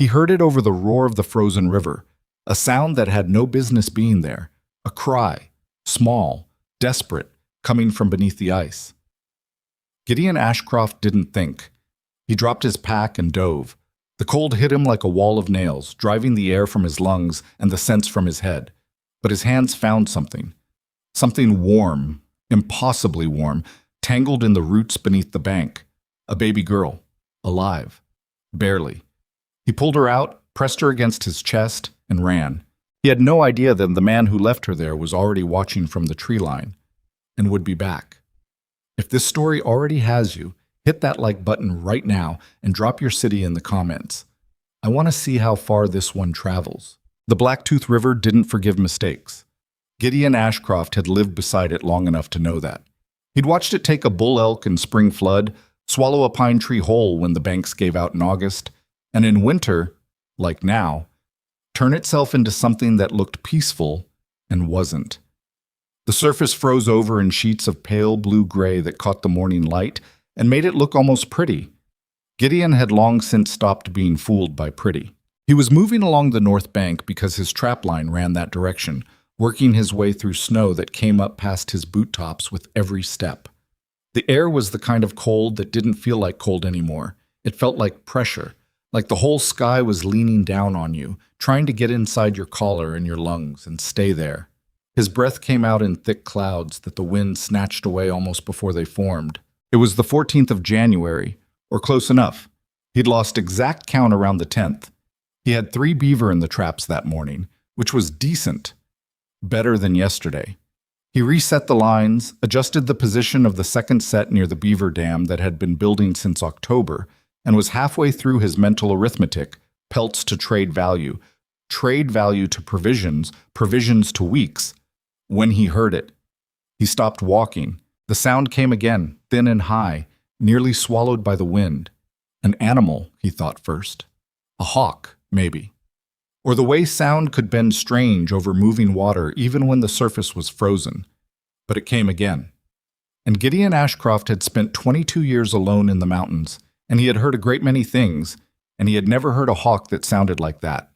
He heard it over the roar of the frozen river, a sound that had no business being there, a cry, small, desperate, coming from beneath the ice. Gideon Ashcroft didn't think. He dropped his pack and dove. The cold hit him like a wall of nails, driving the air from his lungs and the sense from his head. But his hands found something. Something warm, impossibly warm, tangled in the roots beneath the bank. A baby girl, alive, barely. He pulled her out, pressed her against his chest, and ran. He had no idea that the man who left her there was already watching from the tree line and would be back. If this story already has you, hit that like button right now and drop your city in the comments. I want to see how far this one travels. The Blacktooth River didn't forgive mistakes. Gideon Ashcroft had lived beside it long enough to know that. He'd watched it take a bull elk in spring flood, swallow a pine tree whole when the banks gave out in August, and in winter, like now, turn itself into something that looked peaceful and wasn't. The surface froze over in sheets of pale blue-gray that caught the morning light and made it look almost pretty. Gideon had long since stopped being fooled by pretty. He was moving along the north bank because his trapline ran that direction, working his way through snow that came up past his boot tops with every step. The air was the kind of cold that didn't feel like cold anymore. It felt like pressure, like the whole sky was leaning down on you, trying to get inside your collar and your lungs and stay there. His breath came out in thick clouds that the wind snatched away almost before they formed. It was the 14th of January, or close enough. He'd lost exact count around the 10th. He had 3 beaver in the traps that morning, which was decent. Better than yesterday. He reset the lines, adjusted the position of the second set near the beaver dam that had been building since October, and was halfway through his mental arithmetic, pelts to trade value to provisions, provisions to weeks, when he heard it. He stopped walking. The sound came again, thin and high, nearly swallowed by the wind. An animal, he thought first. A hawk, maybe. Or the way sound could bend strange over moving water even when the surface was frozen. But it came again. And Gideon Ashcroft had spent 22 years alone in the mountains, and he had heard a great many things, and he had never heard a hawk that sounded like that.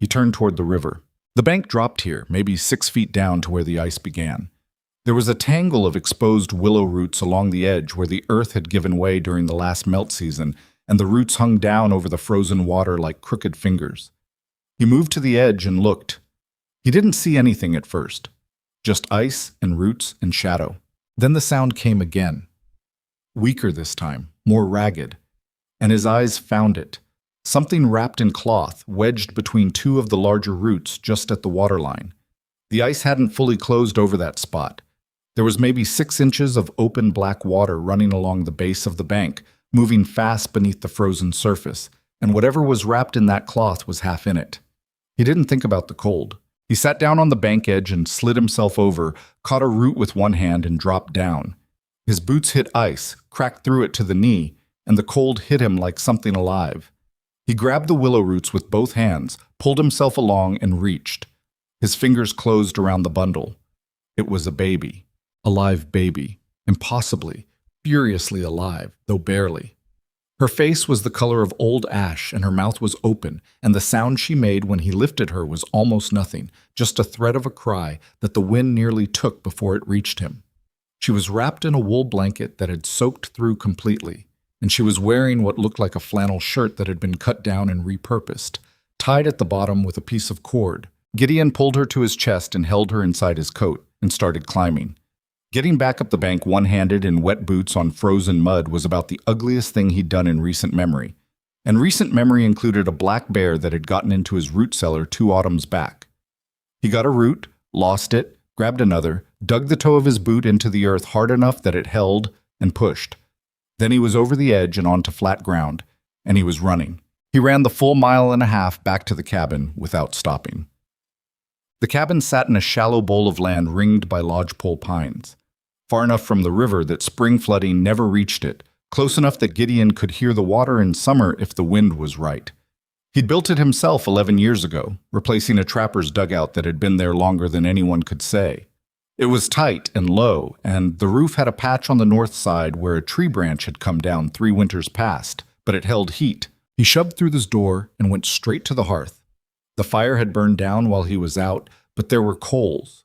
He turned toward the river. The bank dropped here, maybe 6 feet down to where the ice began. There was a tangle of exposed willow roots along the edge where the earth had given way during the last melt season, and the roots hung down over the frozen water like crooked fingers. He moved to the edge and looked. He didn't see anything at first, just ice and roots and shadow. Then the sound came again. Weaker this time, more ragged. And his eyes found it. Something wrapped in cloth, wedged between 2 of the larger roots just at the waterline. The ice hadn't fully closed over that spot. There was maybe 6 inches of open black water running along the base of the bank, moving fast beneath the frozen surface, and whatever was wrapped in that cloth was half in it. He didn't think about the cold. He sat down on the bank edge and slid himself over, caught a root with one hand and dropped down. His boots hit ice, cracked through it to the knee, and the cold hit him like something alive. He grabbed the willow roots with both hands, pulled himself along, and reached. His fingers closed around the bundle. It was a baby. A live baby. Impossibly, furiously alive, though barely. Her face was the color of old ash, and her mouth was open, and the sound she made when he lifted her was almost nothing, just a thread of a cry that the wind nearly took before it reached him. She was wrapped in a wool blanket that had soaked through completely, and she was wearing what looked like a flannel shirt that had been cut down and repurposed, tied at the bottom with a piece of cord. Gideon pulled her to his chest and held her inside his coat and started climbing. Getting back up the bank one-handed in wet boots on frozen mud was about the ugliest thing he'd done in recent memory. And recent memory included a black bear that had gotten into his root cellar 2 autumns back. He got a root, lost it, grabbed another, dug the toe of his boot into the earth hard enough that it held, and pushed. Then he was over the edge and onto flat ground, and he was running. He ran the full 1.5 miles back to the cabin without stopping. The cabin sat in a shallow bowl of land ringed by lodgepole pines, far enough from the river that spring flooding never reached it, close enough that Gideon could hear the water in summer if the wind was right. He'd built it himself 11 years ago, replacing a trapper's dugout that had been there longer than anyone could say. It was tight and low, and the roof had a patch on the north side where a tree branch had come down 3 winters past, but it held heat, He shoved through this door and went straight to the hearth. The fire had burned down while he was out, but there were coals.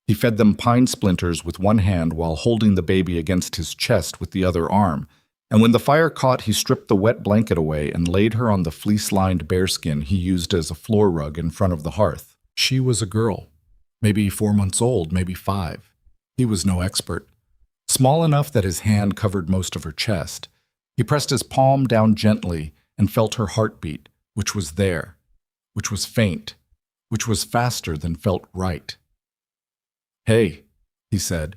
He fed them pine splinters with one hand while holding the baby against his chest with the other arm, and when the fire caught, he stripped the wet blanket away and laid her on the fleece-lined bearskin he used as a floor rug in front of the hearth. She was a girl, maybe 4 months old, maybe 5. He was no expert. Small enough that his hand covered most of her chest. He pressed his palm down gently and felt her heartbeat, which was there, which was faint, which was faster than felt right. "Hey," he said.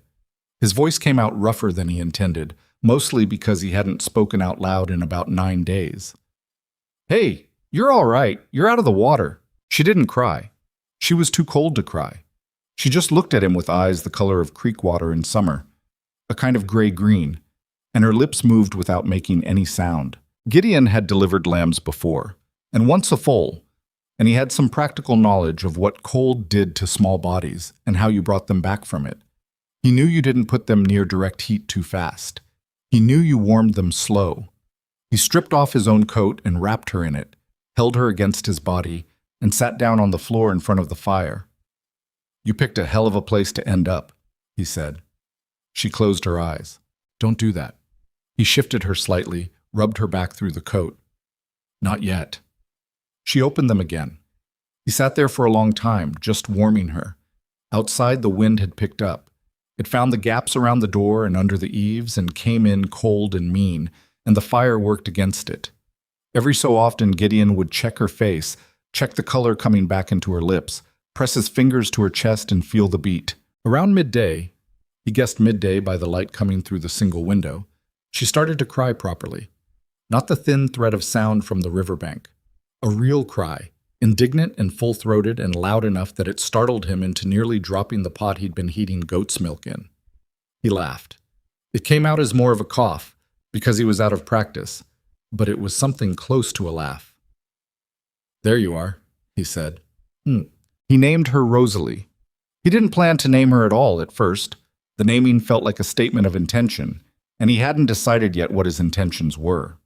His voice came out rougher than he intended, mostly because he hadn't spoken out loud in about 9 days. "Hey, you're all right. You're out of the water." She didn't cry. She was too cold to cry. She just looked at him with eyes the color of creek water in summer, a kind of gray-green, and her lips moved without making any sound. Gideon had delivered lambs before, and once a foal, and he had some practical knowledge of what cold did to small bodies and how you brought them back from it. He knew you didn't put them near direct heat too fast. He knew you warmed them slow. He stripped off his own coat and wrapped her in it, held her against his body, and sat down on the floor in front of the fire. "You picked a hell of a place to end up," he said. She closed her eyes. "Don't do that." He shifted her slightly, rubbed her back through the coat. "Not yet." She opened them again. He sat there for a long time, just warming her. Outside, the wind had picked up. It found the gaps around the door and under the eaves and came in cold and mean, and the fire worked against it. Every so often, Gideon would check her face, check the color coming back into her lips, press his fingers to her chest and feel the beat. Around midday, he guessed midday by the light coming through the single window, she started to cry properly. Not the thin thread of sound from the riverbank. A real cry, indignant and full-throated and loud enough that it startled him into nearly dropping the pot he'd been heating goat's milk in. He laughed. It came out as more of a cough, because he was out of practice, but it was something close to a laugh. "There you are," he said. He named her Rosalie. He didn't plan to name her at all at first. The naming felt like a statement of intention, and he hadn't decided yet what his intentions were.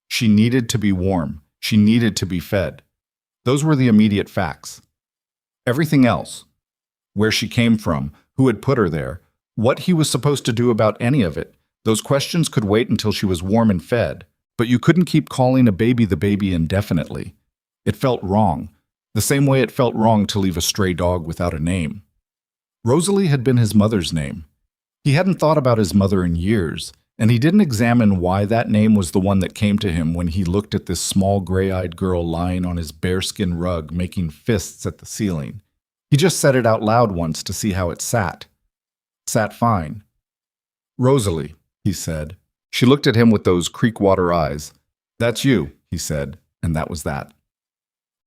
She needed to be warm. She needed to be fed. Those were the immediate facts. Everything else, where she came from, who had put her there, what he was supposed to do about any of it, those questions could wait until she was warm and fed, but you couldn't keep calling a baby the baby indefinitely. It felt wrong, the same way it felt wrong to leave a stray dog without a name. Rosalie had been his mother's name. He hadn't thought about his mother in years, and he didn't examine why that name was the one that came to him when he looked at this small gray-eyed girl lying on his bearskin rug making fists at the ceiling. He just said it out loud once to see how it sat. It sat fine. "Rosalie," he said. She looked at him with those creek water eyes. "That's you," he said, and that was that.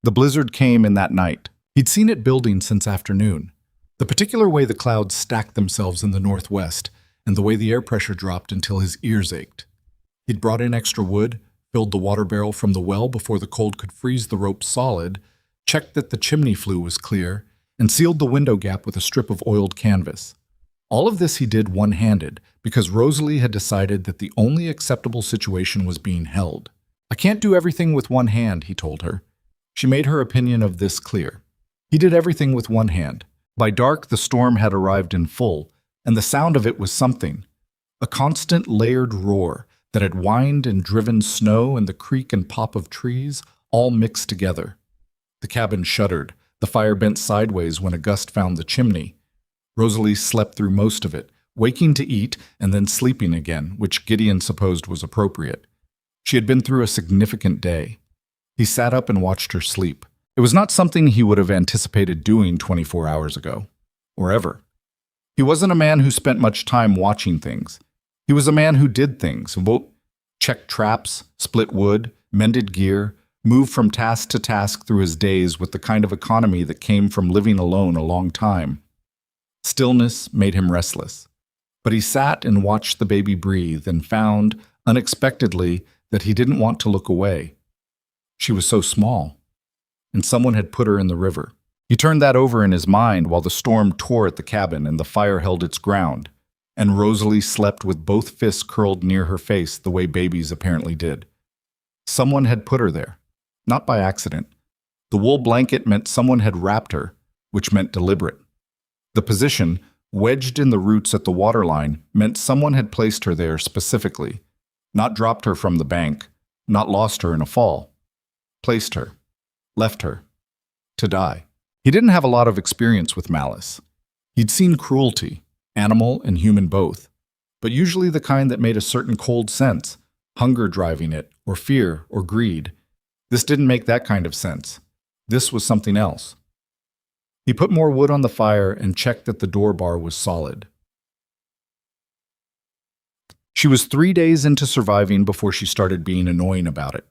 The blizzard came in that night. He'd seen it building since afternoon. The particular way the clouds stacked themselves in the northwest, and the way the air pressure dropped until his ears ached. He'd brought in extra wood, filled the water barrel from the well before the cold could freeze the rope solid, checked that the chimney flue was clear, and sealed the window gap with a strip of oiled canvas. All of this he did one-handed, because Rosalie had decided that the only acceptable situation was being held. "I can't do everything with one hand," he told her. She made her opinion of this clear. He did everything with one hand. By dark, the storm had arrived in full, and the sound of it was something. A constant layered roar that had whined and driven snow and the creak and pop of trees, all mixed together. The cabin shuddered. The fire bent sideways when a gust found the chimney. Rosalie slept through most of it, waking to eat and then sleeping again, which Gideon supposed was appropriate. She had been through a significant day. He sat up and watched her sleep. It was not something he would have anticipated doing 24 hours ago, or ever. He wasn't a man who spent much time watching things. He was a man who did things, checked traps, split wood, mended gear, moved from task to task through his days with the kind of economy that came from living alone a long time. Stillness made him restless. But he sat and watched the baby breathe and found, unexpectedly, that he didn't want to look away. She was so small, and someone had put her in the river. He turned that over in his mind while the storm tore at the cabin and the fire held its ground, and Rosalie slept with both fists curled near her face the way babies apparently did. Someone had put her there, not by accident. The wool blanket meant someone had wrapped her, which meant deliberate. The position, wedged in the roots at the waterline, meant someone had placed her there specifically, not dropped her from the bank, not lost her in a fall. Placed her, left her, to die. He didn't have a lot of experience with malice. He'd seen cruelty, animal and human both, but usually the kind that made a certain cold sense, hunger driving it, or fear, or greed. This didn't make that kind of sense. This was something else. He put more wood on the fire and checked that the door bar was solid. She was 3 days into surviving before she started being annoying about it.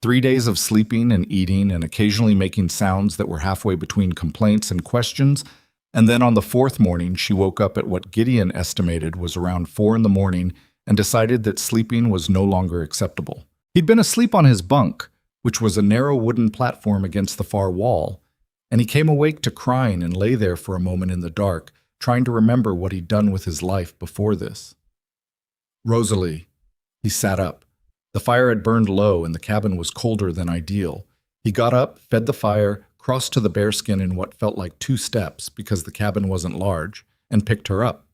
3 days of sleeping and eating and occasionally making sounds that were halfway between complaints and questions, and then on the 4th morning she woke up at what Gideon estimated was around 4 in the morning and decided that sleeping was no longer acceptable. He'd been asleep on his bunk, which was a narrow wooden platform against the far wall, and he came awake to crying and lay there for a moment in the dark, trying to remember what he'd done with his life before this. Rosalie. He sat up. The fire had burned low and the cabin was colder than ideal. He got up, fed the fire, crossed to the bearskin in what felt like 2 steps because the cabin wasn't large, and picked her up.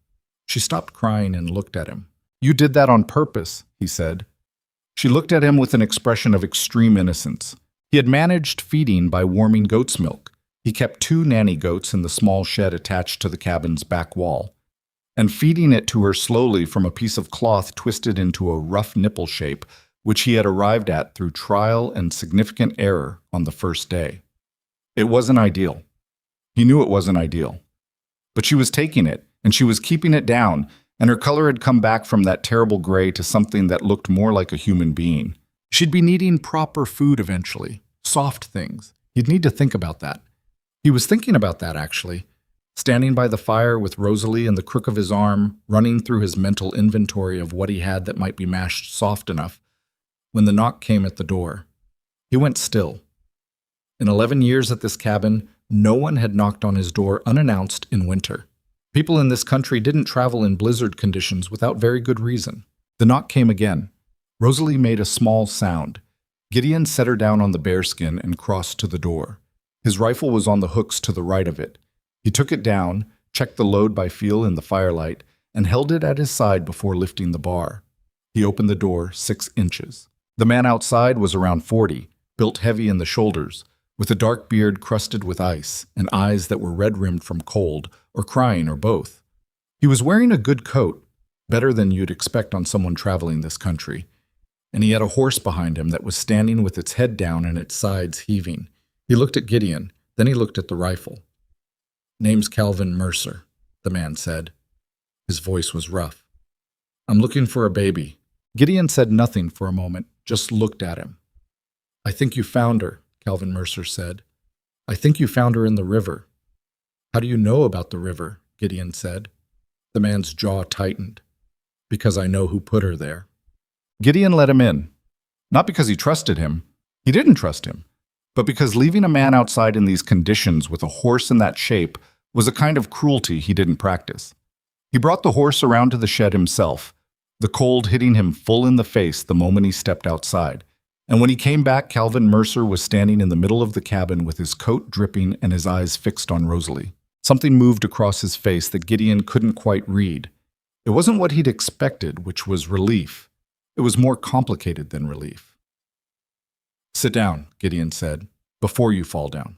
She stopped crying and looked at him. "You did that on purpose," he said. She looked at him with an expression of extreme innocence. He had managed feeding by warming goat's milk. He kept 2 nanny goats in the small shed attached to the cabin's back wall, and feeding it to her slowly from a piece of cloth twisted into a rough nipple shape, which he had arrived at through trial and significant error on the first day. It wasn't ideal. He knew it wasn't ideal. But she was taking it, and she was keeping it down, and her color had come back from that terrible gray to something that looked more like a human being. She'd be needing proper food eventually, soft things. He'd need to think about that. He was thinking about that, actually, standing by the fire with Rosalie in the crook of his arm, running through his mental inventory of what he had that might be mashed soft enough, when the knock came at the door. He went still. In 11 years at this cabin, no one had knocked on his door unannounced in winter. People in this country didn't travel in blizzard conditions without very good reason. The knock came again. Rosalie made a small sound. Gideon set her down on the bearskin and crossed to the door. His rifle was on the hooks to the right of it. He took it down, checked the load by feel in the firelight, and held it at his side before lifting the bar. He opened the door 6 inches. The man outside was around 40, built heavy in the shoulders, with a dark beard crusted with ice and eyes that were red-rimmed from cold, or crying, or both. He was wearing a good coat, better than you'd expect on someone traveling this country, and he had a horse behind him that was standing with its head down and its sides heaving. He looked at Gideon, then he looked at the rifle. "Name's Calvin Mercer," the man said. His voice was rough. "I'm looking for a baby." Gideon said nothing for a moment, just looked at him. "I think you found her," Calvin Mercer said. "I think you found her in the river." "How do you know about the river?" Gideon said. The man's jaw tightened. "Because I know who put her there." Gideon let him in. Not because he trusted him. He didn't trust him. But because leaving a man outside in these conditions with a horse in that shape was a kind of cruelty he didn't practice. He brought the horse around to the shed himself, the cold hitting him full in the face the moment he stepped outside. And when he came back, Calvin Mercer was standing in the middle of the cabin with his coat dripping and his eyes fixed on Rosalie. Something moved across his face that Gideon couldn't quite read. It wasn't what he'd expected, which was relief. It was more complicated than relief. "Sit down," Gideon said, "before you fall down."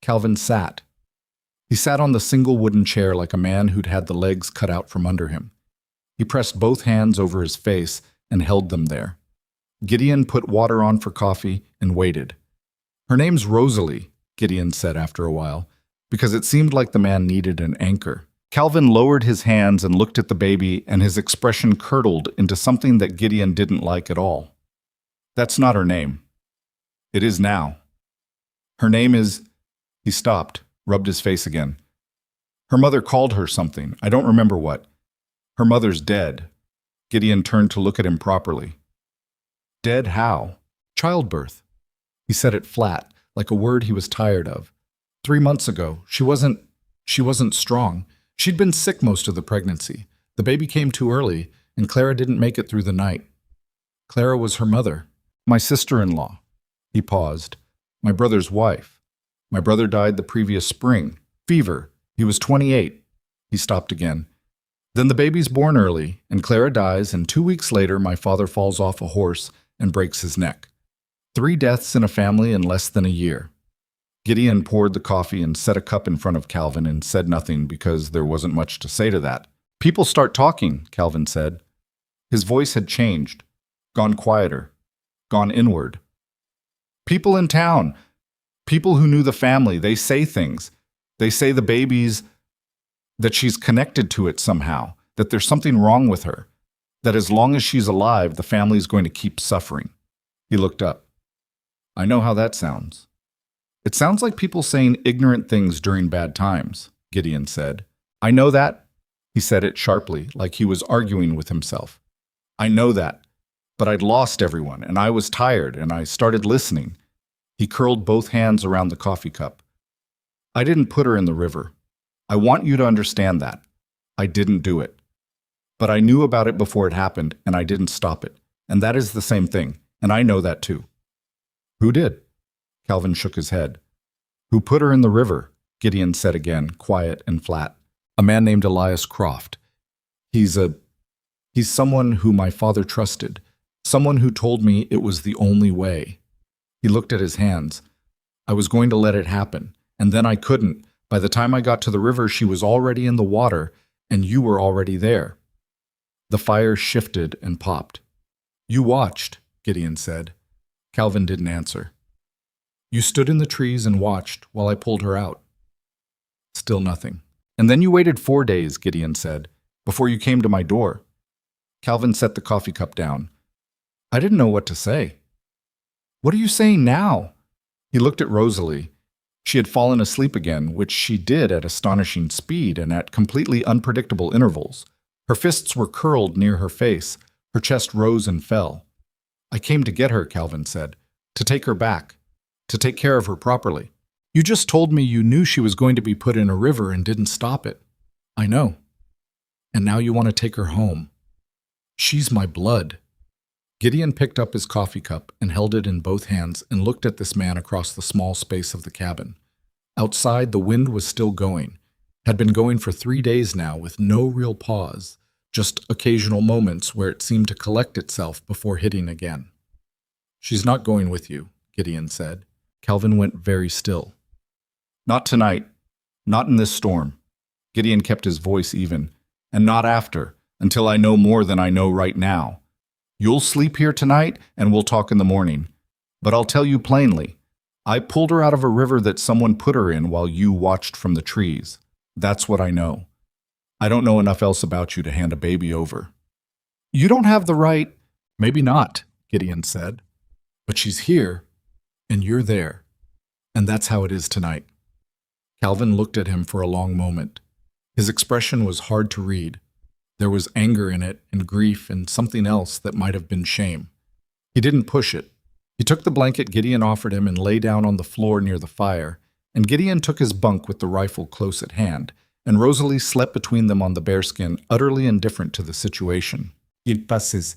Calvin sat. He sat on the single wooden chair like a man who'd had the legs cut out from under him. He pressed both hands over his face and held them there. Gideon put water on for coffee and waited. "Her name's Rosalie," Gideon said after a while, because it seemed like the man needed an anchor. Calvin lowered his hands and looked at the baby, and his expression curdled into something that Gideon didn't like at all. "That's not her name." "It is now." "Her name is—" He stopped, rubbed his face again. "Her mother called her something. I don't remember what. Her mother's dead." Gideon turned to look at him properly. "Dead how?" "Childbirth." He said it flat, like a word he was tired of. 3 months ago. She wasn't strong. She'd been sick most of the pregnancy. The baby came too early, and Clara didn't make it through the night. Clara was her mother. My sister-in-law. He paused. My brother's wife. My brother died the previous spring. Fever. He was 28. He stopped again. Then the baby's born early, and Clara dies, and 2 weeks later my father falls off a horse and breaks his neck. 3 deaths in a family in less than a year. Gideon poured the coffee and set a cup in front of Calvin and said nothing because there wasn't much to say to that. People start talking, Calvin said. His voice had changed, gone quieter, gone inward. People in town, people who knew the family, they say things. They say the baby's, that she's connected to it somehow, that there's something wrong with her, that as long as she's alive, the family's going to keep suffering. He looked up. I know how that sounds. It sounds like people saying ignorant things during bad times, Gideon said. I know that. He said it sharply, like he was arguing with himself. I know that, but I'd lost everyone, and I was tired, and I started listening. He curled both hands around the coffee cup. I didn't put her in the river. I want you to understand that. I didn't do it. But I knew about it before it happened, and I didn't stop it. And that is the same thing, and I know that too. Who did? Calvin shook his head. Who put her in the river? Gideon said again, quiet and flat. A man named Elias Croft. He's someone who my father trusted, someone who told me it was the only way. He looked at his hands. I was going to let it happen, and then I couldn't. By the time I got to the river, she was already in the water, and you were already there. The fire shifted and popped. You watched, Gideon said. Calvin didn't answer. You stood in the trees and watched while I pulled her out. Still nothing. And then you waited 4 days, Gideon said, before you came to my door. Calvin set the coffee cup down. I didn't know what to say. What are you saying now? He looked at Rosalie. She had fallen asleep again, which she did at astonishing speed and at completely unpredictable intervals. Her fists were curled near her face. Her chest rose and fell. I came to get her, Calvin said, to take her back, to take care of her properly. You just told me you knew she was going to be put in a river and didn't stop it. I know. And now you want to take her home. She's my blood. Gideon picked up his coffee cup and held it in both hands and looked at this man across the small space of the cabin. Outside, the wind was still going, had been going for 3 days now with no real pause, just occasional moments where it seemed to collect itself before hitting again. She's not going with you, Gideon said. Calvin went very still. Not tonight, not in this storm. Gideon kept his voice even, and not after, until I know more than I know right now. You'll sleep here tonight, and we'll talk in the morning. But I'll tell you plainly, I pulled her out of a river that someone put her in while you watched from the trees. That's what I know. I don't know enough else about you to hand a baby over. You don't have the right. Maybe not, Gideon said. But she's here, and you're there. And that's how it is tonight. Calvin looked at him for a long moment. His expression was hard to read. There was anger in it, and grief, and something else that might have been shame. He didn't push it. He took the blanket Gideon offered him and lay down on the floor near the fire, and Gideon took his bunk with the rifle close at hand, and Rosalie slept between them on the bearskin, utterly indifferent to the situation. Il passes.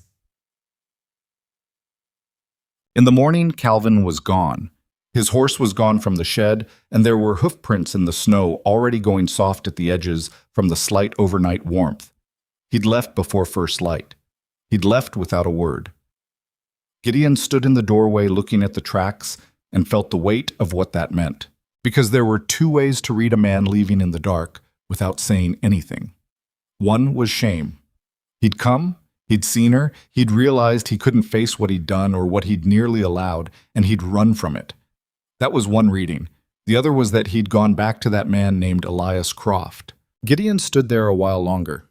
In the morning, Calvin was gone. His horse was gone from the shed, and there were hoof prints in the snow already going soft at the edges from the slight overnight warmth. He'd left before first light. He'd left without a word. Gideon stood in the doorway looking at the tracks and felt the weight of what that meant, because there were 2 ways to read a man leaving in the dark without saying anything. One was shame. He'd come, he'd seen her, he'd realized he couldn't face what he'd done or what he'd nearly allowed, and he'd run from it. That was one reading. The other was that he'd gone back to that man named Elias Croft. Gideon stood there a while longer.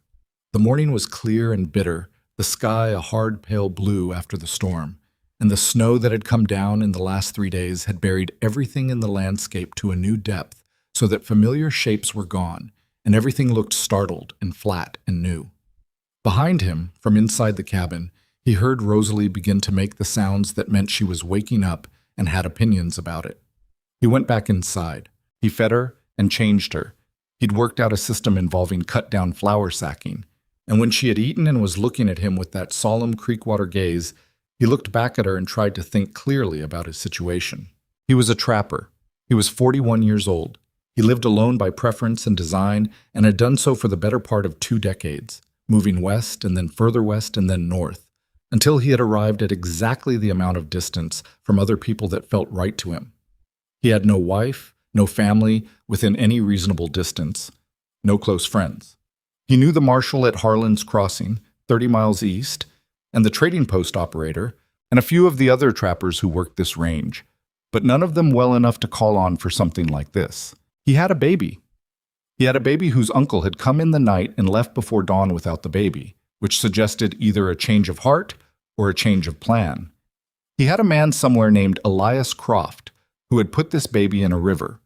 The morning was clear and bitter, the sky a hard pale blue after the storm, and the snow that had come down in the last 3 days had buried everything in the landscape to a new depth, so that familiar shapes were gone, and everything looked startled and flat and new. Behind him, from inside the cabin, he heard Rosalie begin to make the sounds that meant she was waking up and had opinions about it. He went back inside. He fed her and changed her. He'd worked out a system involving cut-down flour sacking, and when she had eaten and was looking at him with that solemn Creekwater gaze, He looked back at her and tried to think clearly about his situation. He was a trapper. He was 41 years old. He lived alone by preference and design and had done so for the better part of 2 decades, moving west and then further west and then north, until he had arrived at exactly the amount of distance from other people that felt right to him. He had no wife, no family within any reasonable distance, no close friends. He knew the marshal at Harlan's Crossing, 30 miles east, and the trading post operator, and a few of the other trappers who worked this range, but none of them well enough to call on for something like this. He had a baby. He had a baby whose uncle had come in the night and left before dawn without the baby, which suggested either a change of heart or a change of plan. He had a man somewhere named Elias Croft, who had put this baby in a river.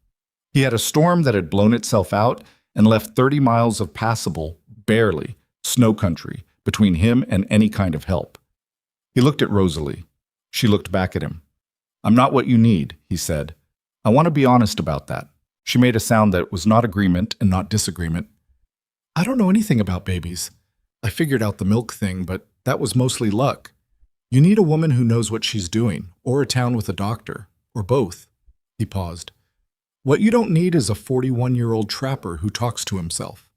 He had a storm that had blown itself out and left 30 miles of passable, barely, snow country between him and any kind of help. He looked at Rosalie. She looked back at him. "I'm not what you need," he said. "I want to be honest about that." She made a sound that was not agreement and not disagreement. "I don't know anything about babies. I figured out the milk thing, but that was mostly luck. You need a woman who knows what she's doing, or a town with a doctor, or both." He paused. "What you don't need is a 41-year-old trapper who talks to himself."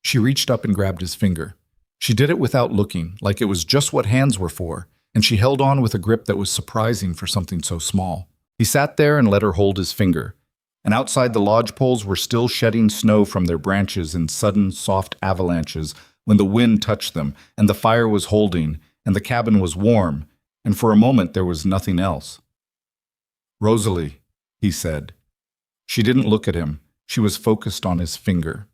She reached up and grabbed his finger. She did it without looking, like it was just what hands were for, and she held on with a grip that was surprising for something so small. He sat there and let her hold his finger, and outside the lodge poles were still shedding snow from their branches in sudden, soft avalanches when the wind touched them, and the fire was holding, and the cabin was warm, and for a moment there was nothing else. "Rosalie," he said. She didn't look at him. She was focused on his finger.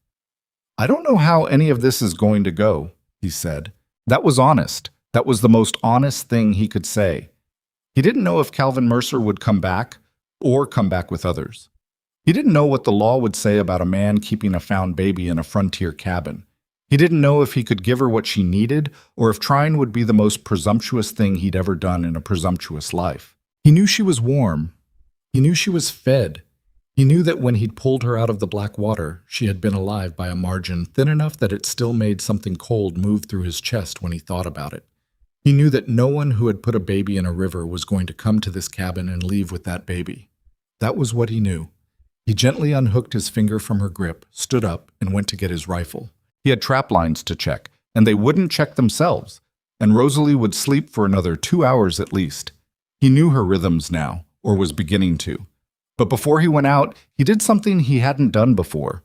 "I don't know how any of this is going to go," he said. That was honest. That was the most honest thing he could say. He didn't know if Calvin Mercer would come back or come back with others. He didn't know what the law would say about a man keeping a found baby in a frontier cabin. He didn't know if he could give her what she needed or if trying would be the most presumptuous thing he'd ever done in a presumptuous life. He knew she was warm. He knew she was fed. He knew that when he'd pulled her out of the black water, she had been alive by a margin thin enough that it still made something cold move through his chest when he thought about it. He knew that no one who had put a baby in a river was going to come to this cabin and leave with that baby. That was what he knew. He gently unhooked his finger from her grip, stood up, and went to get his rifle. He had trap lines to check, and they wouldn't check themselves, and Rosalie would sleep for another 2 hours at least. He knew her rhythms now, or was beginning to. But before he went out, he did something he hadn't done before.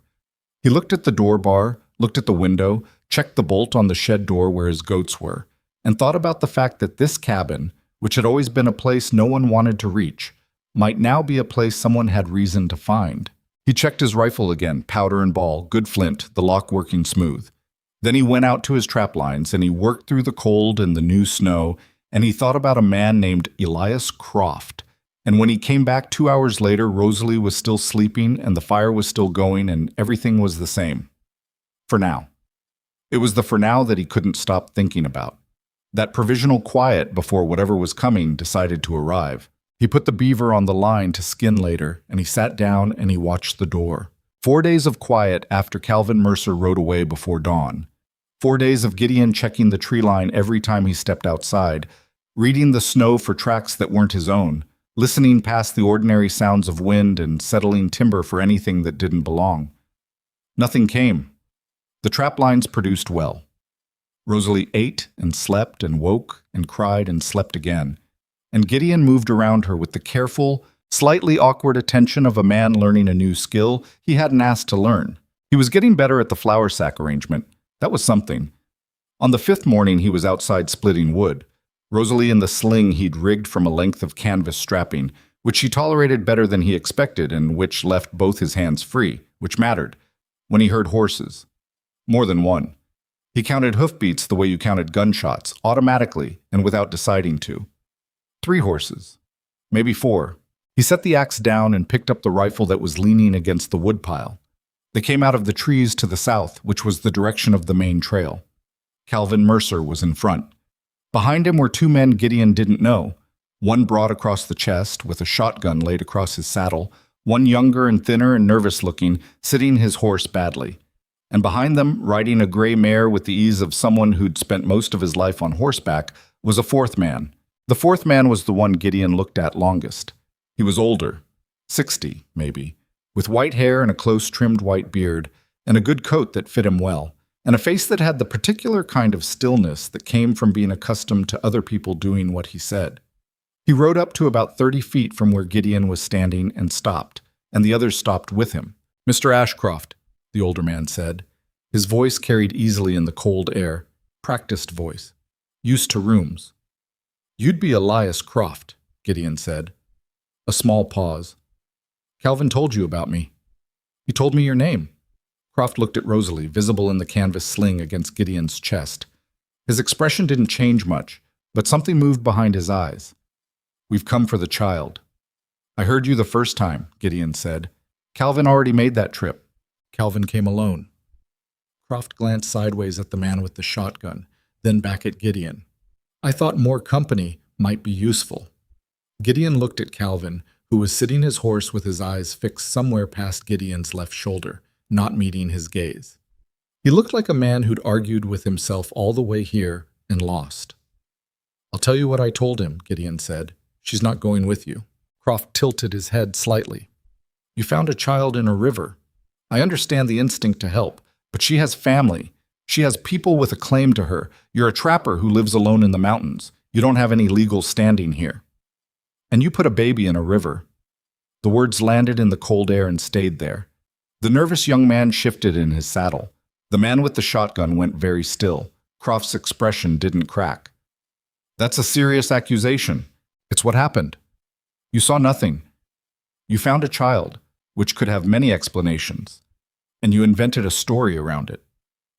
He looked at the door bar, looked at the window, checked the bolt on the shed door where his goats were, and thought about the fact that this cabin, which had always been a place no one wanted to reach, might now be a place someone had reason to find. He checked his rifle again, powder and ball, good flint, the lock working smooth. Then he went out to his trap lines, and he worked through the cold and the new snow, and he thought about a man named Elias Croft. And when he came back 2 hours later, Rosalie was still sleeping, and the fire was still going, and everything was the same. For now. It was the for now that he couldn't stop thinking about. That provisional quiet before whatever was coming decided to arrive. He put the beaver on the line to skin later, and he sat down and he watched the door. 4 days of quiet after Calvin Mercer rode away before dawn. 4 days of Gideon checking the tree line every time he stepped outside, reading the snow for tracks that weren't his own, listening past the ordinary sounds of wind and settling timber for anything that didn't belong. Nothing came. The trap lines produced well. Rosalie ate and slept and woke and cried and slept again. And Gideon moved around her with the careful, slightly awkward attention of a man learning a new skill he hadn't asked to learn. He was getting better at the flour sack arrangement. That was something. On the 5th morning, he was outside splitting wood. Rosalie in the sling he'd rigged from a length of canvas strapping, which she tolerated better than he expected and which left both his hands free, which mattered, when he heard horses. More than one. He counted hoofbeats the way you counted gunshots, automatically and without deciding to. 3 horses. Maybe 4. He set the axe down and picked up the rifle that was leaning against the woodpile. They came out of the trees to the south, which was the direction of the main trail. Calvin Mercer was in front. Behind him were 2 men Gideon didn't know, one broad across the chest with a shotgun laid across his saddle, one younger and thinner and nervous-looking, sitting his horse badly. And behind them, riding a gray mare with the ease of someone who'd spent most of his life on horseback, was a 4th man, The fourth man was the one Gideon looked at longest. He was older, 60, maybe, with white hair and a close-trimmed white beard, and a good coat that fit him well, and a face that had the particular kind of stillness that came from being accustomed to other people doing what he said. He rode up to about 30 feet from where Gideon was standing and stopped, and the others stopped with him. "Mr. Ashcroft," the older man said. His voice carried easily in the cold air, practiced voice, used to rooms. "You'd be Elias Croft," Gideon said. A small pause. "Calvin told you about me. He told me your name." Croft looked at Rosalie, visible in the canvas sling against Gideon's chest. His expression didn't change much, but something moved behind his eyes. "We've come for the child." "I heard you the first time," Gideon said. "Calvin already made that trip." "Calvin came alone." Croft glanced sideways at the man with the shotgun, then back at Gideon. "I thought more company might be useful." Gideon looked at Calvin, who was sitting his horse with his eyes fixed somewhere past Gideon's left shoulder, not meeting his gaze. He looked like a man who'd argued with himself all the way here and lost. "I'll tell you what I told him," Gideon said. "She's not going with you." Croft tilted his head slightly. "You found a child in a river. I understand the instinct to help, but she has family. She has people with a claim to her. You're a trapper who lives alone in the mountains. You don't have any legal standing here. And you put a baby in a river." The words landed in the cold air and stayed there. The nervous young man shifted in his saddle. The man with the shotgun went very still. Croft's expression didn't crack. "That's a serious accusation. It's what happened. You saw nothing. You found a child, which could have many explanations, and you invented a story around it."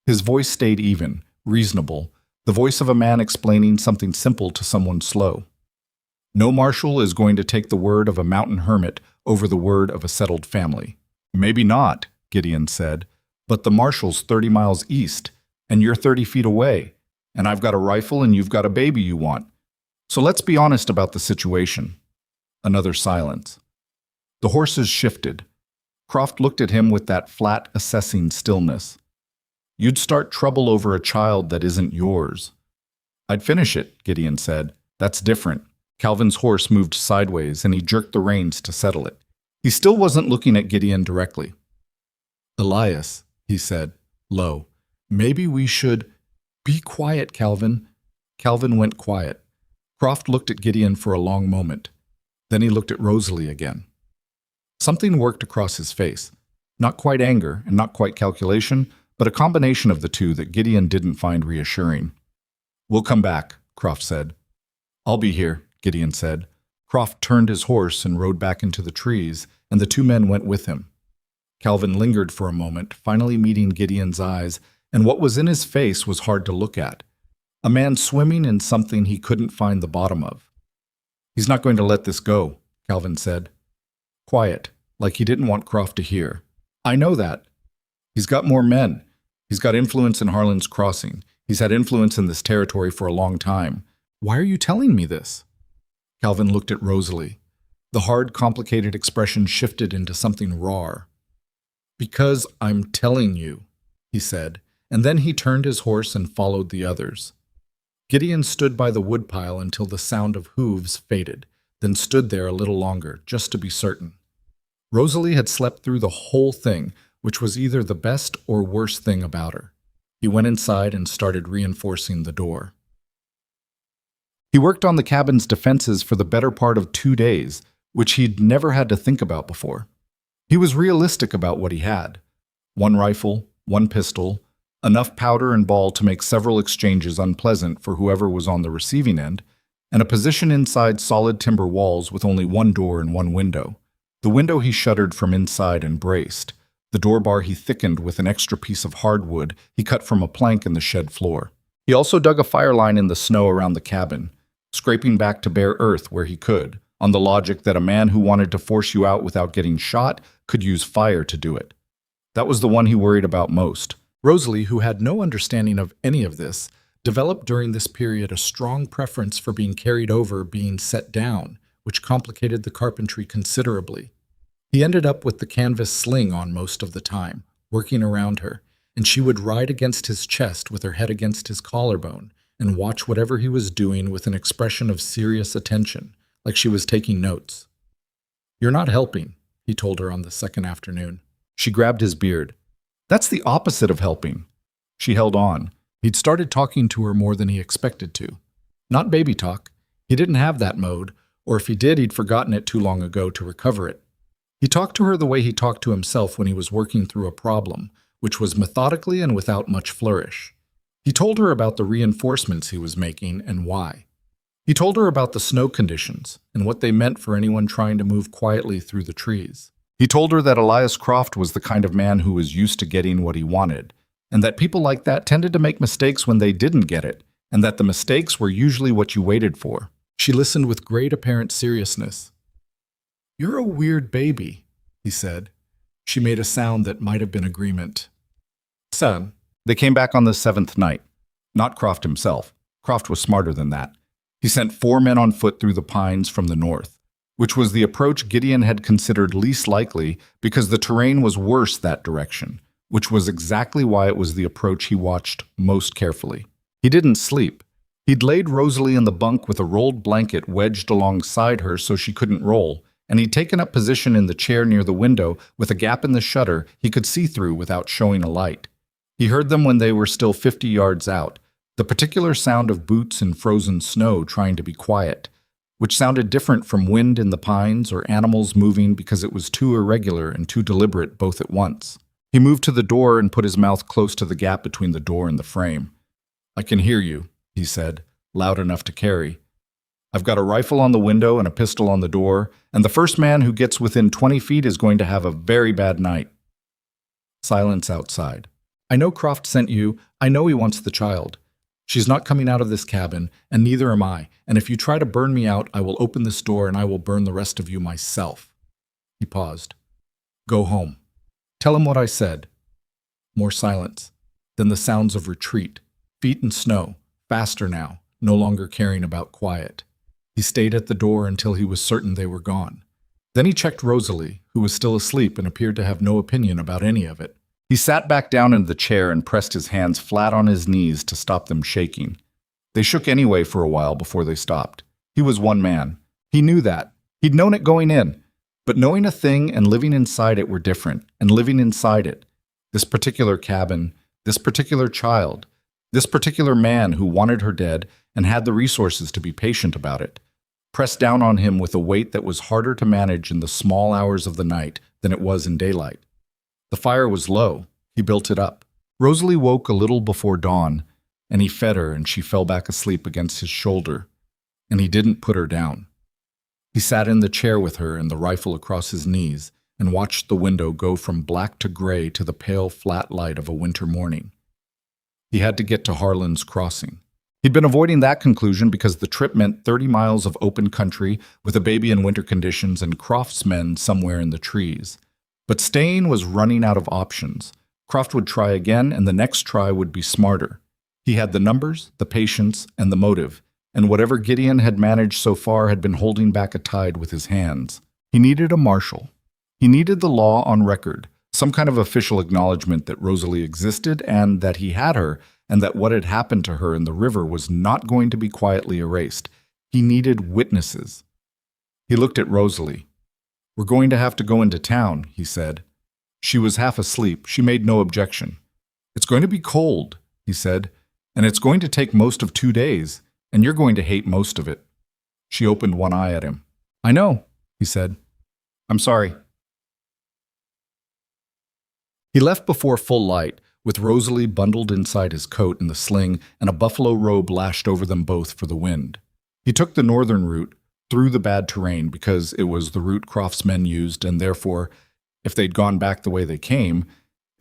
His voice stayed even, reasonable, the voice of a man explaining something simple to someone slow. "No marshal is going to take the word of a mountain hermit over the word of a settled family." "Maybe not," Gideon said, "but the marshal's 30 miles east, and you're 30 feet away, and I've got a rifle and you've got a baby you want. So let's be honest about the situation." Another silence. The horses shifted. Croft looked at him with that flat, assessing stillness. "You'd start trouble over a child that isn't yours." "I'd finish it," Gideon said. "That's different." Calvin's horse moved sideways, and he jerked the reins to settle it. He still wasn't looking at Gideon directly. "Elias," he said, low, "maybe we should—" "Be quiet, Calvin." Calvin went quiet. Croft looked at Gideon for a long moment. Then he looked at Rosalie again. Something worked across his face. Not quite anger and not quite calculation, but a combination of the two that Gideon didn't find reassuring. "We'll come back," Croft said. "I'll be here," Gideon said. Croft turned his horse and rode back into the trees, and the two men went with him. Calvin lingered for a moment, finally meeting Gideon's eyes, and what was in his face was hard to look at. A man swimming in something he couldn't find the bottom of. "He's not going to let this go," Calvin said. Quiet, like he didn't want Croft to hear. "I know that. He's got more men. He's got influence in Harlan's Crossing. He's had influence in this territory for a long time. Why are you telling me this?" Calvin looked at Rosalie. The hard, complicated expression shifted into something raw. "Because I'm telling you," he said, and then he turned his horse and followed the others. Gideon stood by the woodpile until the sound of hooves faded, then stood there a little longer, just to be certain. Rosalie had slept through the whole thing, which was either the best or worst thing about her. He went inside and started reinforcing the door. He worked on the cabin's defenses for the better part of 2 days, which he'd never had to think about before. He was realistic about what he had. 1 rifle, 1 pistol, enough powder and ball to make several exchanges unpleasant for whoever was on the receiving end, and a position inside solid timber walls with only 1 door and 1 window. The window he shuttered from inside and braced. The door bar he thickened with an extra piece of hardwood he cut from a plank in the shed floor. He also dug a fire line in the snow around the cabin, scraping back to bare earth where he could, on the logic that a man who wanted to force you out without getting shot could use fire to do it. That was the one he worried about most. Rosalie, who had no understanding of any of this, developed during this period a strong preference for being carried over being set down, which complicated the carpentry considerably. He ended up with the canvas sling on most of the time, working around her, and she would ride against his chest with her head against his collarbone, and watch whatever he was doing with an expression of serious attention, like she was taking notes. "You're not helping," he told her on the second afternoon. She grabbed his beard. "That's the opposite of helping." She held on. He'd started talking to her more than he expected to. Not baby talk. He didn't have that mode, or if he did, he'd forgotten it too long ago to recover it. He talked to her the way he talked to himself when he was working through a problem, which was methodically and without much flourish. He told her about the reinforcements he was making and why. He told her about the snow conditions and what they meant for anyone trying to move quietly through the trees. He told her that Elias Croft was the kind of man who was used to getting what he wanted, and that people like that tended to make mistakes when they didn't get it, and that the mistakes were usually what you waited for. She listened with great apparent seriousness. "You're a weird baby," he said. She made a sound that might have been agreement. "Son." They came back on the seventh night. Not Croft himself. Croft was smarter than that. He sent 4 men on foot through the pines from the north, which was the approach Gideon had considered least likely because the terrain was worse that direction, which was exactly why it was the approach he watched most carefully. He didn't sleep. He'd laid Rosalie in the bunk with a rolled blanket wedged alongside her so she couldn't roll, and he'd taken up position in the chair near the window with a gap in the shutter he could see through without showing a light. He heard them when they were still 50 yards out, the particular sound of boots in frozen snow trying to be quiet, which sounded different from wind in the pines or animals moving because it was too irregular and too deliberate both at once. He moved to the door and put his mouth close to the gap between the door and the frame. "I can hear you," he said, loud enough to carry. "I've got a rifle on the window and a pistol on the door, and the first man who gets within 20 feet is going to have a very bad night." Silence outside. "I know Croft sent you. I know he wants the child. She's not coming out of this cabin, and neither am I, and if you try to burn me out, I will open this door and I will burn the rest of you myself." He paused. "Go home. Tell him what I said." More silence. Then the sounds of retreat. Feet in snow. Faster now, no longer caring about quiet. He stayed at the door until he was certain they were gone. Then he checked Rosalie, who was still asleep and appeared to have no opinion about any of it. He sat back down in the chair and pressed his hands flat on his knees to stop them shaking. They shook anyway for a while before they stopped. He was one man. He knew that. He'd known it going in. But knowing a thing and living inside it were different, and living inside it. This particular cabin, this particular child, this particular man who wanted her dead and had the resources to be patient about it, pressed down on him with a weight that was harder to manage in the small hours of the night than it was in daylight. The fire was low. He built it up. Rosalie woke a little before dawn, and he fed her and she fell back asleep against his shoulder, and he didn't put her down. He sat in the chair with her and the rifle across his knees and watched the window go from black to gray to the pale flat light of a winter morning. He had to get to Harlan's Crossing. He'd been avoiding that conclusion because the trip meant 30 miles of open country with a baby in winter conditions and Croft's men somewhere in the trees. But staying was running out of options. Croft would try again, and the next try would be smarter. He had the numbers, the patience, and the motive, and whatever Gideon had managed so far had been holding back a tide with his hands. He needed a marshal. He needed the law on record, some kind of official acknowledgement that Rosalie existed and that he had her, and that what had happened to her in the river was not going to be quietly erased. He needed witnesses. He looked at Rosalie. "We're going to have to go into town," he said. She was half asleep. She made no objection. "It's going to be cold," he said, "and it's going to take most of 2 days, and you're going to hate most of it." She opened one eye at him. "I know," he said. "I'm sorry." He left before full light, with Rosalie bundled inside his coat in the sling and a buffalo robe lashed over them both for the wind. He took the northern route, through the bad terrain because it was the route Croft's men used, and therefore, if they'd gone back the way they came,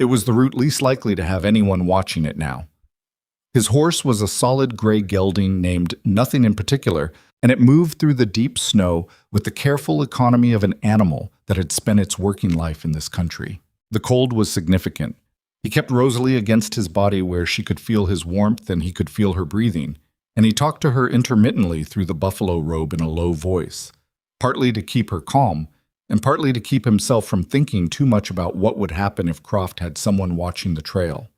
it was the route least likely to have anyone watching it now. His horse was a solid gray gelding named Nothing in Particular, and it moved through the deep snow with the careful economy of an animal that had spent its working life in this country. The cold was significant. He kept Rosalie against his body where she could feel his warmth and he could feel her breathing, and he talked to her intermittently through the buffalo robe in a low voice, partly to keep her calm, and partly to keep himself from thinking too much about what would happen if Croft had someone watching the trail.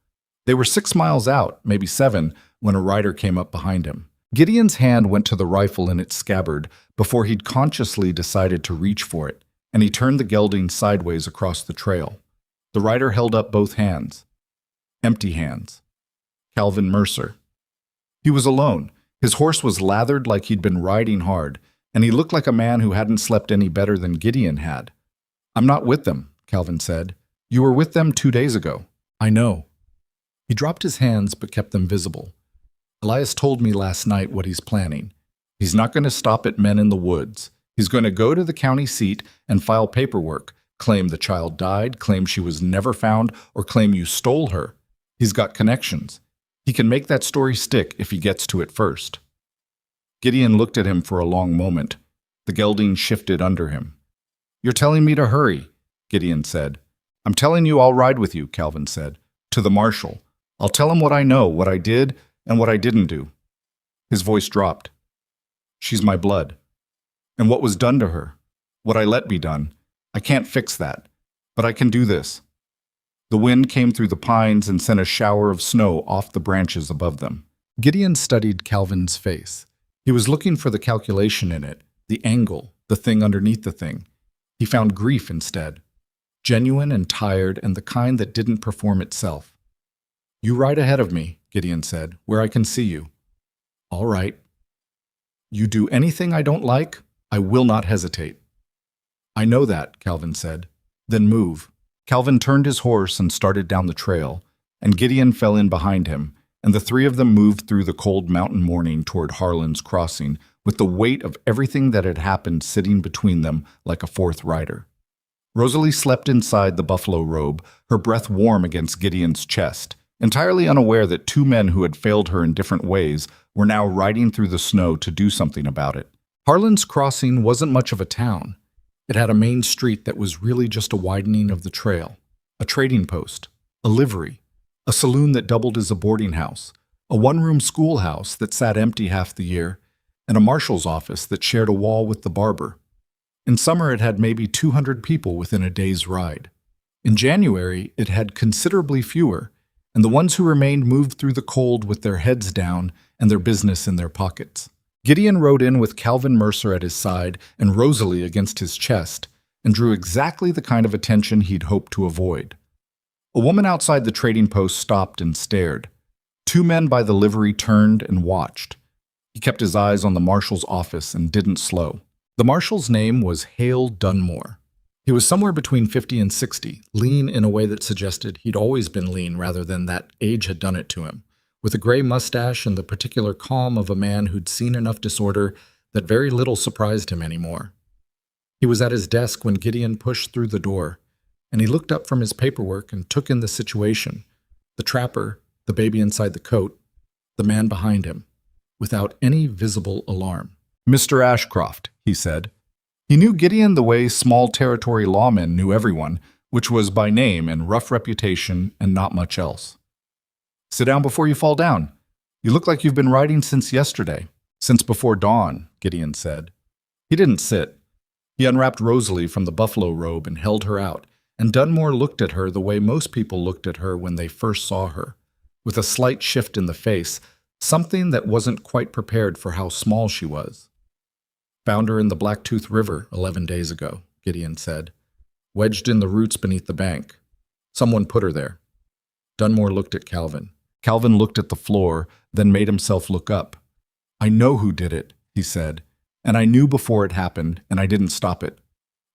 They were 6 miles out, maybe 7, when a rider came up behind him. Gideon's hand went to the rifle in its scabbard before he'd consciously decided to reach for it, and he turned the gelding sideways across the trail. The rider held up both hands. Empty hands. Calvin Mercer. He was alone. His horse was lathered like he'd been riding hard, and he looked like a man who hadn't slept any better than Gideon had. "I'm not with them," Calvin said. "You were with them 2 days ago." "I know." He dropped his hands but kept them visible. "Elias told me last night what he's planning. He's not going to stop at men in the woods. He's going to go to the county seat and file paperwork, claim the child died, claim she was never found, or claim you stole her. He's got connections. He can make that story stick if he gets to it first." Gideon looked at him for a long moment. The gelding shifted under him. "You're telling me to hurry," Gideon said. "I'm telling you I'll ride with you," Calvin said. "To the marshal. I'll tell him what I know, what I did, and what I didn't do." His voice dropped. "She's my blood. And what was done to her, what I let be done, I can't fix that. But I can do this." The wind came through the pines and sent a shower of snow off the branches above them. Gideon studied Calvin's face. He was looking for the calculation in it, the angle, the thing underneath the thing. He found grief instead. Genuine and tired, and the kind that didn't perform itself. "You ride ahead of me," Gideon said, "where I can see you." "All right." "You do anything I don't like, I will not hesitate." "I know that," Calvin said. "Then move." Calvin turned his horse and started down the trail, and Gideon fell in behind him, and the three of them moved through the cold mountain morning toward Harlan's Crossing, with the weight of everything that had happened sitting between them like a fourth rider. Rosalie slept inside the buffalo robe, her breath warm against Gideon's chest, entirely unaware that two men who had failed her in different ways were now riding through the snow to do something about it. Harlan's Crossing wasn't much of a town. It had a main street that was really just a widening of the trail, a trading post, a livery, a saloon that doubled as a boarding house, a one-room schoolhouse that sat empty half the year, and a marshal's office that shared a wall with the barber. In summer, it had maybe 200 people within a day's ride. In January, it had considerably fewer, and the ones who remained moved through the cold with their heads down and their business in their pockets. Gideon rode in with Calvin Mercer at his side and Rosalie against his chest, and drew exactly the kind of attention he'd hoped to avoid. A woman outside the trading post stopped and stared. Two men by the livery turned and watched. He kept his eyes on the marshal's office and didn't slow. The marshal's name was Hale Dunmore. He was somewhere between 50 and 60, lean in a way that suggested he'd always been lean rather than that age had done it to him, with a gray mustache and the particular calm of a man who'd seen enough disorder that very little surprised him anymore. He was at his desk when Gideon pushed through the door, and he looked up from his paperwork and took in the situation, the trapper, the baby inside the coat, the man behind him, without any visible alarm. "Mr. Ashcroft," he said. He knew Gideon the way small territory lawmen knew everyone, which was by name and rough reputation and not much else. "Sit down before you fall down. You look like you've been riding since yesterday." "Since before dawn," Gideon said. He didn't sit. He unwrapped Rosalie from the buffalo robe and held her out, and Dunmore looked at her the way most people looked at her when they first saw her, with a slight shift in the face, something that wasn't quite prepared for how small she was. "Found her in the Blacktooth River 11 days ago," Gideon said. "Wedged in the roots beneath the bank. Someone put her there." Dunmore looked at Calvin. Calvin looked at the floor, then made himself look up. "I know who did it," he said, "and I knew before it happened, and I didn't stop it."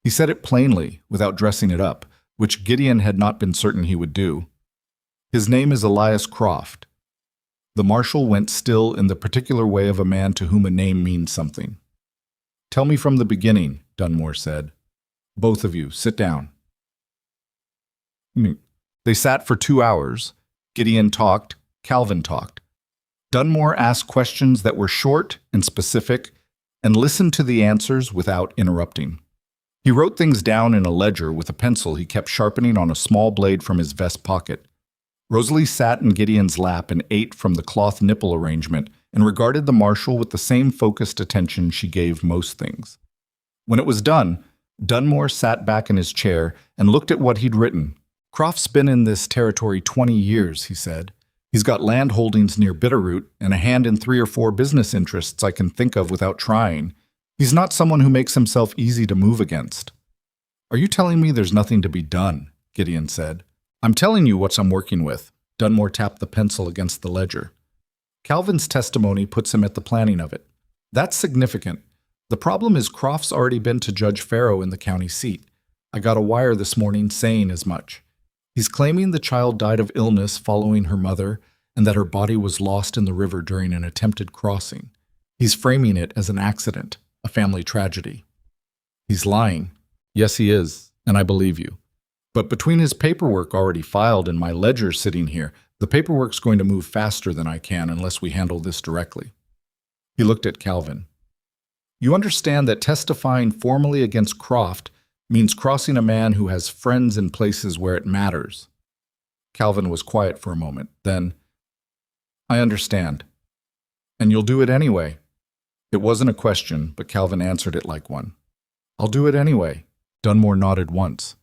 He said it plainly, without dressing it up, which Gideon had not been certain he would do. "His name is Elias Croft." The marshal went still in the particular way of a man to whom a name means something. "Tell me from the beginning," Dunmore said. "Both of you, sit down." They sat for 2 hours. Gideon talked, Calvin talked. Dunmore asked questions that were short and specific, and listened to the answers without interrupting. He wrote things down in a ledger with a pencil he kept sharpening on a small blade from his vest pocket. Rosalie sat in Gideon's lap and ate from the cloth nipple arrangement and regarded the marshal with the same focused attention she gave most things. When it was done, Dunmore sat back in his chair and looked at what he'd written. "Croft's been in this territory 20 years, he said. He's got land holdings near Bitterroot and a hand in 3 or 4 business interests I can think of without trying. He's not someone who makes himself easy to move against." "Are you telling me there's nothing to be done?" Gideon said. "I'm telling you what I'm working with." Dunmore tapped the pencil against the ledger. "Calvin's testimony puts him at the planning of it. That's significant. The problem is Croft's already been to Judge Farrow in the county seat. I got a wire this morning saying as much. He's claiming the child died of illness following her mother and that her body was lost in the river during an attempted crossing. He's framing it as an accident, a family tragedy." "He's lying." "Yes, he is, and I believe you. But between his paperwork already filed and my ledger sitting here, the paperwork's going to move faster than I can unless we handle this directly." He looked at Calvin. "You understand that testifying formally against Croft means crossing a man who has friends in places where it matters." Calvin was quiet for a moment. Then, "I understand. And you'll do it anyway." It wasn't a question, but Calvin answered it like one. "I'll do it anyway." Dunmore nodded once.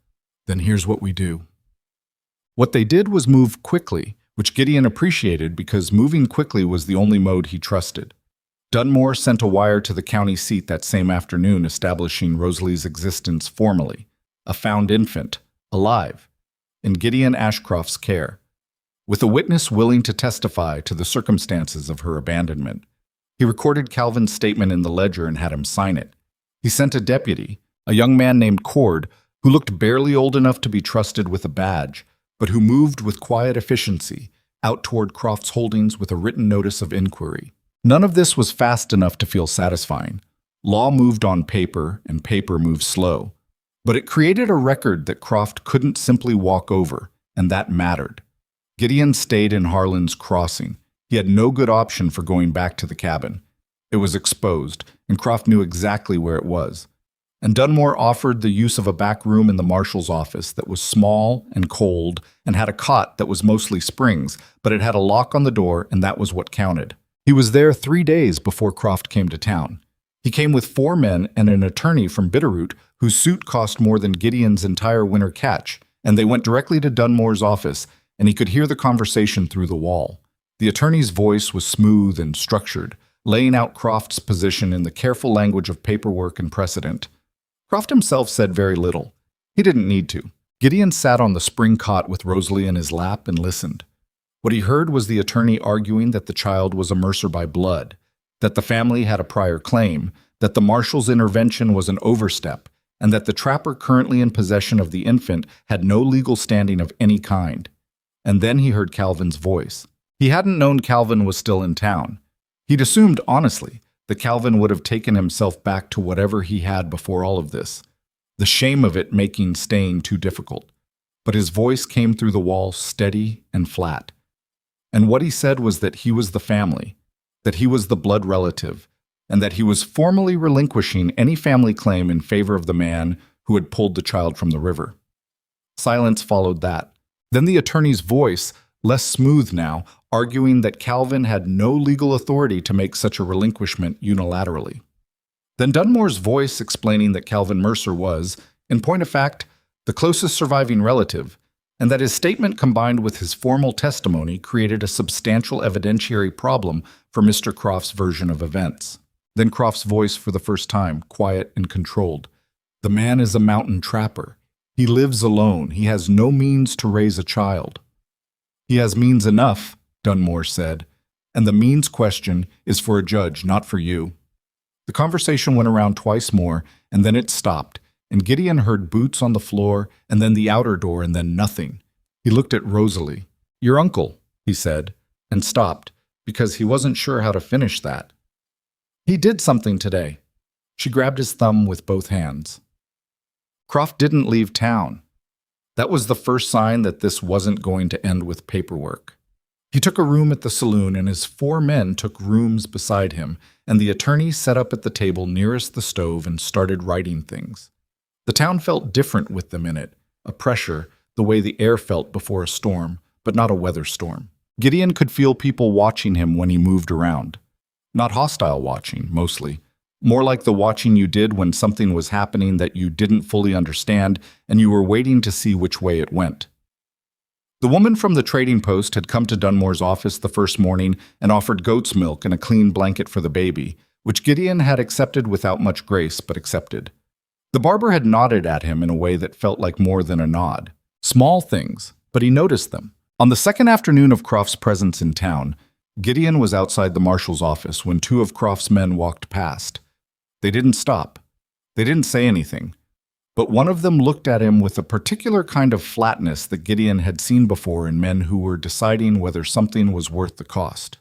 "Then here's what we do." What they did was move quickly, which Gideon appreciated because moving quickly was the only mode he trusted. Dunmore sent a wire to the county seat that same afternoon establishing Rosalie's existence formally, a found infant, alive, in Gideon Ashcroft's care, with a witness willing to testify to the circumstances of her abandonment. He recorded Calvin's statement in the ledger and had him sign it. He sent a deputy, a young man named Cord, who looked barely old enough to be trusted with a badge, but who moved with quiet efficiency, out toward Croft's holdings with a written notice of inquiry. None of this was fast enough to feel satisfying. Law moved on paper, and paper moved slow. But it created a record that Croft couldn't simply walk over, and that mattered. Gideon stayed in Harlan's Crossing. He had no good option for going back to the cabin. It was exposed, and Croft knew exactly where it was. And Dunmore offered the use of a back room in the marshal's office that was small and cold and had a cot that was mostly springs, but it had a lock on the door, and that was what counted. He was there 3 days before Croft came to town. He came with 4 men and an attorney from Bitterroot whose suit cost more than Gideon's entire winter catch, and they went directly to Dunmore's office, and he could hear the conversation through the wall. The attorney's voice was smooth and structured, laying out Croft's position in the careful language of paperwork and precedent. Croft himself said very little. He didn't need to. Gideon sat on the spring cot with Rosalie in his lap and listened. What he heard was the attorney arguing that the child was a Mercer by blood, that the family had a prior claim, that the marshal's intervention was an overstep, and that the trapper currently in possession of the infant had no legal standing of any kind. And then he heard Calvin's voice. He hadn't known Calvin was still in town. He'd assumed, honestly, that Calvin would have taken himself back to whatever he had before all of this, the shame of it making staying too difficult. But his voice came through the wall steady and flat. And what he said was that he was the family, that he was the blood relative, and that he was formally relinquishing any family claim in favor of the man who had pulled the child from the river. Silence followed that. Then the attorney's voice, less smooth now, arguing that Calvin had no legal authority to make such a relinquishment unilaterally. Then Dunmore's voice explaining that Calvin Mercer was, in point of fact, the closest surviving relative, and that his statement combined with his formal testimony created a substantial evidentiary problem for Mr. Croft's version of events. Then Croft's voice for the first time, quiet and controlled. "The man is a mountain trapper. He lives alone. He has no means to raise a child." "He has means enough," Dunmore said, "and the means question is for a judge, not for you." The conversation went around twice more, and then it stopped, and Gideon heard boots on the floor, and then the outer door, and then nothing. He looked at Rosalie. "Your uncle," he said, and stopped, because he wasn't sure how to finish that. "He did something today." She grabbed his thumb with both hands. "Croft didn't leave town." That was the first sign that this wasn't going to end with paperwork. He took a room at the saloon, and his 4 men took rooms beside him, and the attorney sat up at the table nearest the stove and started writing things. The town felt different with them in it, a pressure, the way the air felt before a storm, but not a weather storm. Gideon could feel people watching him when he moved around. Not hostile watching, mostly. More like the watching you did when something was happening that you didn't fully understand and you were waiting to see which way it went. The woman from the trading post had come to Dunmore's office the first morning and offered goat's milk and a clean blanket for the baby, which Gideon had accepted without much grace, but accepted. The barber had nodded at him in a way that felt like more than a nod. Small things, but he noticed them. On the second afternoon of Croft's presence in town, Gideon was outside the marshal's office when two of Croft's men walked past. They didn't stop. They didn't say anything. But one of them looked at him with a particular kind of flatness that Gideon had seen before in men who were deciding whether something was worth the cost.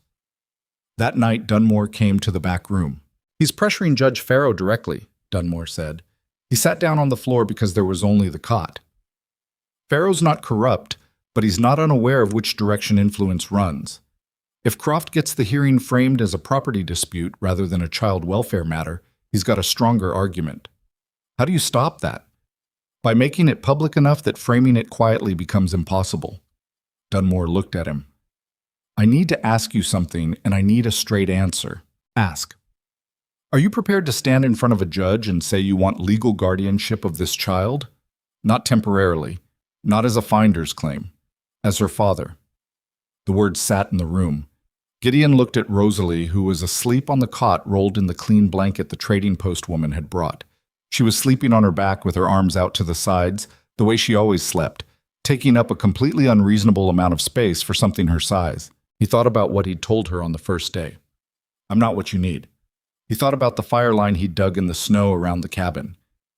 That night, Dunmore came to the back room. "He's pressuring Judge Farrow directly," Dunmore said. "He sat down on the floor because there was only the cot. Farrow's not corrupt, but he's not unaware of which direction influence runs. If Croft gets the hearing framed as a property dispute rather than a child welfare matter, he's got a stronger argument. How do you stop that? By making it public enough that framing it quietly becomes impossible." Dunmore looked at him. "I need to ask you something, and I need a straight answer." "Ask." "Are you prepared to stand in front of a judge and say you want legal guardianship of this child? Not temporarily, not as a finder's claim, as her father." The words sat in the room. Gideon looked at Rosalie, who was asleep on the cot rolled in the clean blanket the trading post woman had brought. She was sleeping on her back with her arms out to the sides, the way she always slept, taking up a completely unreasonable amount of space for something her size. He thought about what he'd told her on the first day. "I'm not what you need." He thought about the fire line he'd dug in the snow around the cabin.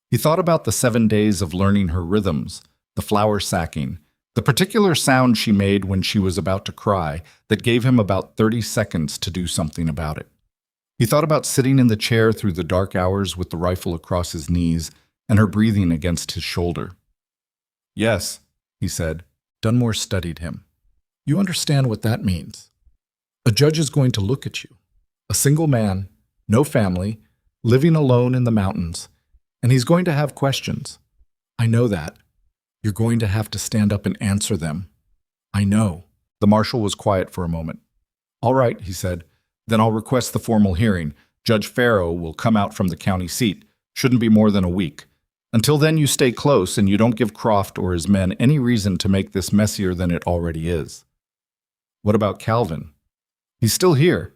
He thought about the 7 days of learning her rhythms, the flour sacking, the particular sound she made when she was about to cry that gave him about 30 seconds to do something about it. He thought about sitting in the chair through the dark hours with the rifle across his knees and her breathing against his shoulder. "Yes," he said. Dunmore studied him. "You understand what that means. A judge is going to look at you. A single man, no family, living alone in the mountains, and he's going to have questions. I know that. You're going to have to stand up and answer them. I know." The marshal was quiet for a moment. "All right," he said. "Then I'll request the formal hearing. Judge Farrow will come out from the county seat. Shouldn't be more than a week. Until then, you stay close and you don't give Croft or his men any reason to make this messier than it already is." "What about Calvin?" "He's still here.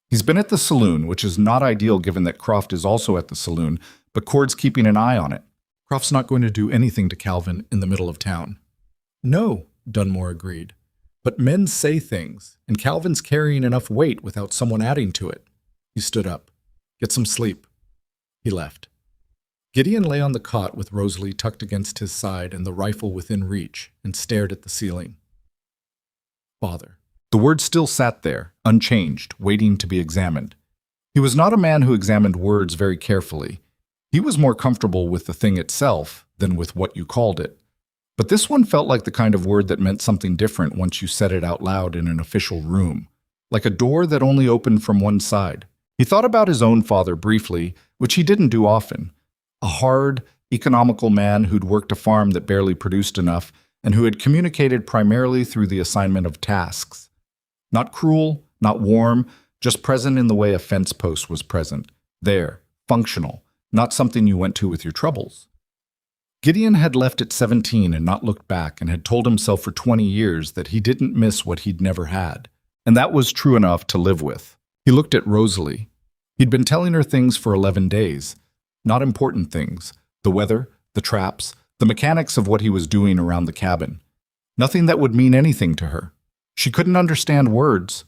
He's been at the saloon, which is not ideal given that Croft is also at the saloon, but Cord's keeping an eye on it. Croft's not going to do anything to Calvin in the middle of town." "No," Dunmore agreed. "But men say things, and Calvin's carrying enough weight without someone adding to it." He stood up. "Get some sleep." He left. Gideon lay on the cot with Rosalie tucked against his side and the rifle within reach, and stared at the ceiling. "Father." The word still sat there, unchanged, waiting to be examined. He was not a man who examined words very carefully. He was more comfortable with the thing itself than with what you called it. But this one felt like the kind of word that meant something different once you said it out loud in an official room, like a door that only opened from one side. He thought about his own father briefly, which he didn't do often. A hard, economical man who'd worked a farm that barely produced enough and who had communicated primarily through the assignment of tasks. Not cruel, not warm, just present in the way a fence post was present. There, functional, not something you went to with your troubles. Gideon had left at 17 and not looked back, and had told himself for 20 years that he didn't miss what he'd never had. And that was true enough to live with. He looked at Rosalie. He'd been telling her things for 11 days. Not important things. The weather, the traps, the mechanics of what he was doing around the cabin. Nothing that would mean anything to her. She couldn't understand words.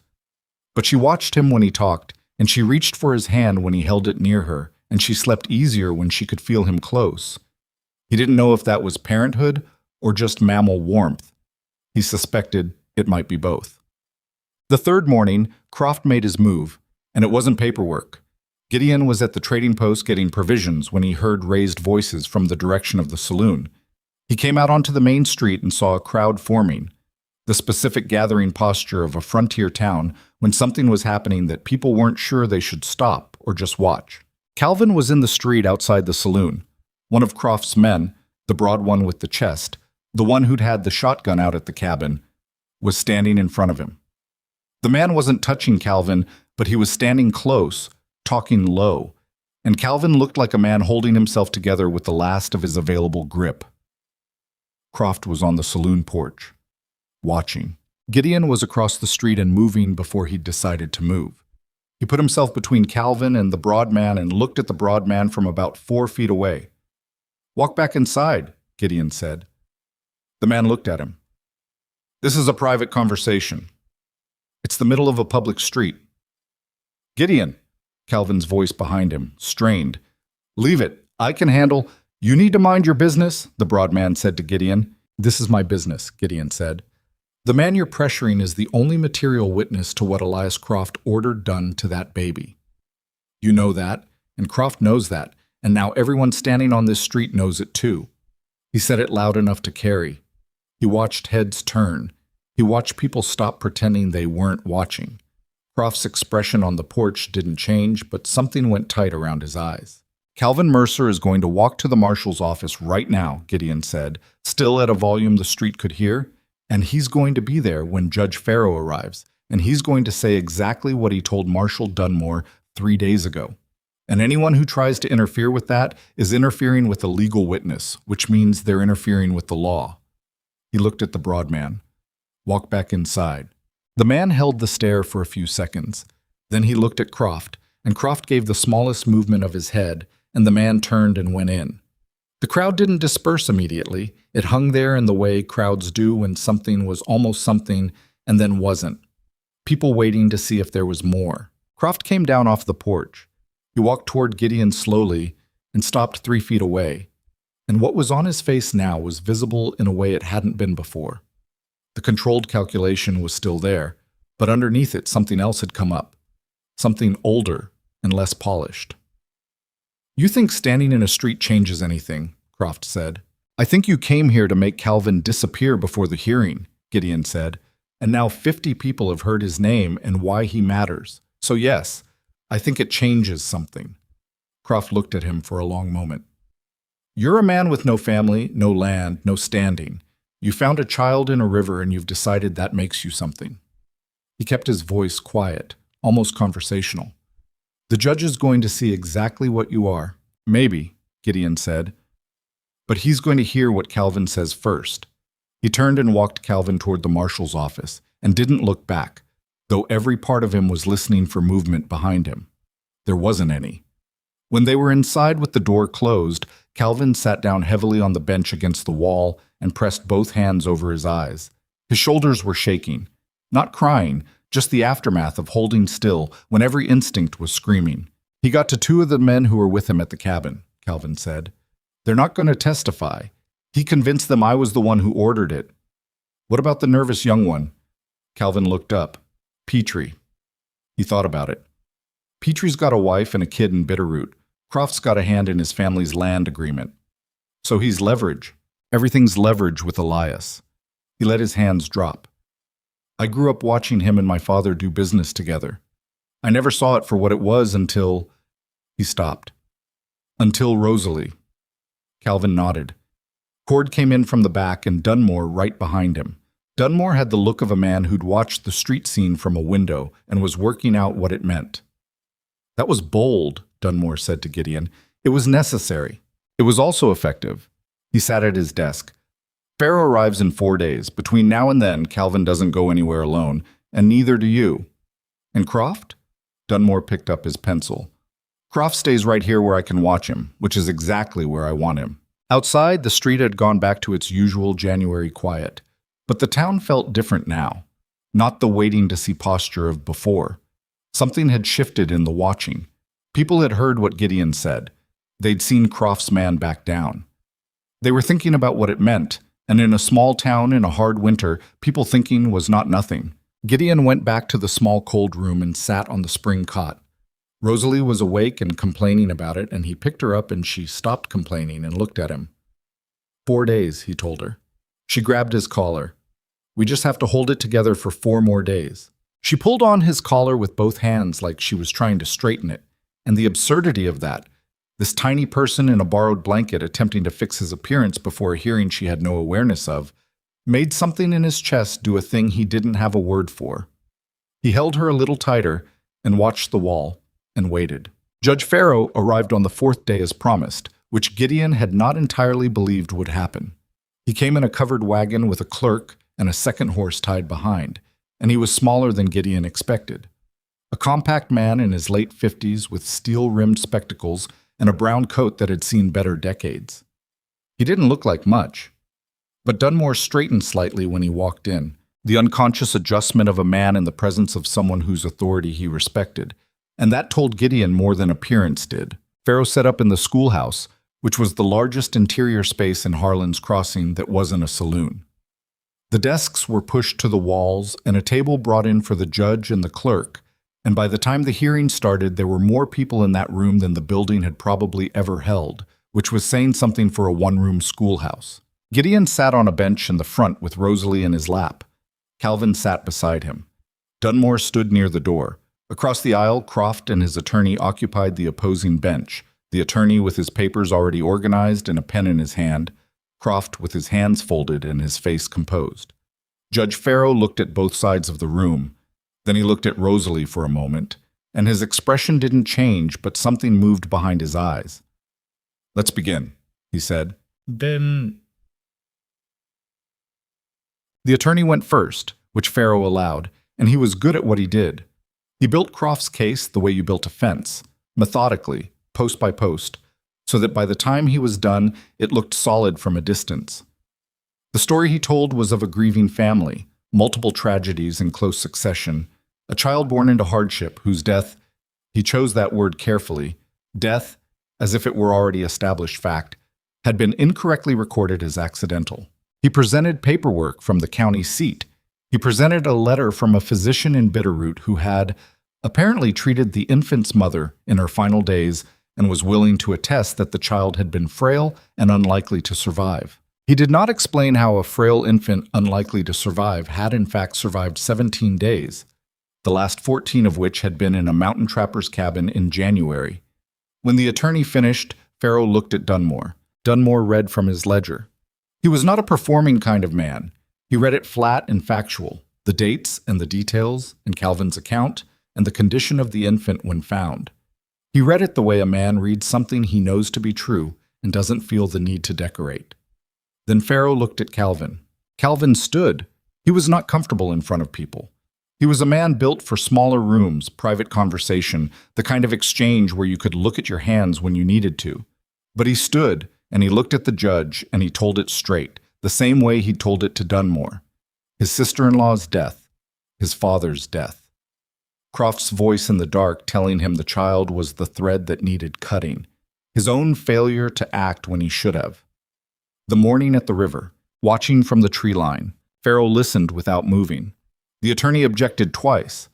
But she watched him when he talked, and she reached for his hand when he held it near her, and she slept easier when she could feel him close. He didn't know if that was parenthood or just mammal warmth. He suspected it might be both. The third morning, Croft made his move, and it wasn't paperwork. Gideon was at the trading post getting provisions when he heard raised voices from the direction of the saloon. He came out onto the main street and saw a crowd forming, the specific gathering posture of a frontier town when something was happening that people weren't sure they should stop or just watch. Calvin was in the street outside the saloon. One of Croft's men, the broad one with the chest, the one who'd had the shotgun out at the cabin, was standing in front of him. The man wasn't touching Calvin, but he was standing close, talking low, and Calvin looked like a man holding himself together with the last of his available grip. Croft was on the saloon porch. watching. Gideon was across the street and moving before he'd decided to move. He put himself between Calvin and the broad man and looked at the broad man from about 4 feet away. "Walk back inside," Gideon said. The man looked at him. "This is a private conversation. It's the middle of a public street." "Gideon," Calvin's voice behind him, strained. "Leave it. I can handle—" "You need to mind your business," the broad man said to Gideon. "This is my business," Gideon said. "The man you're pressuring is the only material witness to what Elias Croft ordered done to that baby. You know that, and Croft knows that, and now everyone standing on this street knows it too." He said it loud enough to carry. He watched heads turn. He watched people stop pretending they weren't watching. Croft's expression on the porch didn't change, but something went tight around his eyes. "Calvin Mercer is going to walk to the marshal's office right now," Gideon said, still at a volume the street could hear. "And he's going to be there when Judge Farrow arrives, and he's going to say exactly what he told Marshal Dunmore 3 days ago. And anyone who tries to interfere with that is interfering with a legal witness, which means they're interfering with the law." He looked at the broad man. "Walk back inside." The man held the stare for a few seconds. Then he looked at Croft, and Croft gave the smallest movement of his head, and the man turned and went in. The crowd didn't disperse immediately. It hung there in the way crowds do when something was almost something and then wasn't. People waiting to see if there was more. Croft came down off the porch. He walked toward Gideon slowly and stopped 3 feet away. And what was on his face now was visible in a way it hadn't been before. The controlled calculation was still there, but underneath it something else had come up. Something older and less polished. "You think standing in a street changes anything," Croft said. "I think you came here to make Calvin disappear before the hearing," Gideon said. "And now 50 people have heard his name and why he matters. So yes, I think it changes something." Croft looked at him for a long moment. "You're a man with no family, no land, no standing. You found a child in a river and you've decided that makes you something." He kept his voice quiet, almost conversational. "The judge is going to see exactly what you are." "Maybe," Gideon said. "But he's going to hear what Calvin says first." He turned and walked Calvin toward the marshal's office and didn't look back, though every part of him was listening for movement behind him. There wasn't any. When they were inside with the door closed, Calvin sat down heavily on the bench against the wall and pressed both hands over his eyes. His shoulders were shaking. Not crying, just the aftermath of holding still when every instinct was screaming. "He got to 2 of the men who were with him at the cabin," Calvin said. "They're not going to testify. He convinced them I was the one who ordered it." "What about the nervous young one?" Calvin looked up. "Petrie." He thought about it. "Petrie's got a wife and a kid in Bitterroot. Croft's got a hand in his family's land agreement. So he's leverage. Everything's leverage with Elias." He let his hands drop. "I grew up watching him and my father do business together. I never saw it for what it was until—" He stopped. "Until Rosalie." Calvin nodded. Cord came in from the back and Dunmore right behind him. Dunmore had the look of a man who'd watched the street scene from a window and was working out what it meant. "That was bold," Dunmore said to Gideon. "It was necessary. It was also effective." He sat at his desk. "Farrow arrives in 4 days. Between now and then, Calvin doesn't go anywhere alone, and neither do you." "And Croft?" Dunmore picked up his pencil. "Croft stays right here where I can watch him, which is exactly where I want him." Outside, the street had gone back to its usual January quiet. But the town felt different now. Not the waiting-to-see posture of before. Something had shifted in the watching. People had heard what Gideon said. They'd seen Croft's man back down. They were thinking about what it meant, and in a small town in a hard winter, people thinking was not nothing. Gideon went back to the small cold room and sat on the spring cot. Rosalie was awake and complaining about it, and he picked her up and she stopped complaining and looked at him. 4 days, he told her. She grabbed his collar. "We just have to hold it together for 4 more days." She pulled on his collar with both hands like she was trying to straighten it, and the absurdity of that, this tiny person in a borrowed blanket attempting to fix his appearance before a hearing she had no awareness of, made something in his chest do a thing he didn't have a word for. He held her a little tighter and watched the wall and waited. Judge Farrow arrived on the 4th day as promised, which Gideon had not entirely believed would happen. He came in a covered wagon with a clerk and a second horse tied behind, and he was smaller than Gideon expected. A compact man in his late 50s with steel-rimmed spectacles and a brown coat that had seen better decades. He didn't look like much, but Dunmore straightened slightly when he walked in, the unconscious adjustment of a man in the presence of someone whose authority he respected, and that told Gideon more than appearance did. Pharaoh set up in the schoolhouse, which was the largest interior space in Harlan's Crossing that wasn't a saloon. The desks were pushed to the walls and a table brought in for the judge and the clerk, and by the time the hearing started, there were more people in that room than the building had probably ever held, which was saying something for a one-room schoolhouse. Gideon sat on a bench in the front with Rosalie in his lap. Calvin sat beside him. Dunmore stood near the door. Across the aisle, Croft and his attorney occupied the opposing bench, the attorney with his papers already organized and a pen in his hand, Croft with his hands folded and his face composed. Judge Pharaoh looked at both sides of the room. Then he looked at Rosalie for a moment, and his expression didn't change, but something moved behind his eyes. "Let's begin," he said. "Then—" The attorney went first, which Pharaoh allowed, and he was good at what he did. He built Croft's case the way you built a fence, methodically, post by post, so that by the time he was done, it looked solid from a distance. The story he told was of a grieving family, multiple tragedies in close succession, a child born into hardship whose death, he chose that word carefully, death, as if it were already established fact, had been incorrectly recorded as accidental. He presented paperwork from the county seat. He presented a letter from a physician in Bitterroot who had apparently treated the infant's mother in her final days and was willing to attest that the child had been frail and unlikely to survive. He did not explain how a frail infant unlikely to survive had in fact survived 17 days, the last 14 of which had been in a mountain trapper's cabin in January. When the attorney finished, Pharaoh looked at Dunmore. Dunmore read from his ledger. He was not a performing kind of man. He read it flat and factual, the dates and the details, and Calvin's account, and the condition of the infant when found. He read it the way a man reads something he knows to be true and doesn't feel the need to decorate. Then Pharaoh looked at Calvin. Calvin stood. He was not comfortable in front of people. He was a man built for smaller rooms, private conversation, the kind of exchange where you could look at your hands when you needed to. But he stood, and he looked at the judge, and he told it straight, the same way he told it to Dunmore. His sister-in-law's death, his father's death. Croft's voice in the dark telling him the child was the thread that needed cutting, his own failure to act when he should have. The morning at the river, watching from the tree line, Pharaoh listened without moving. The attorney objected twice.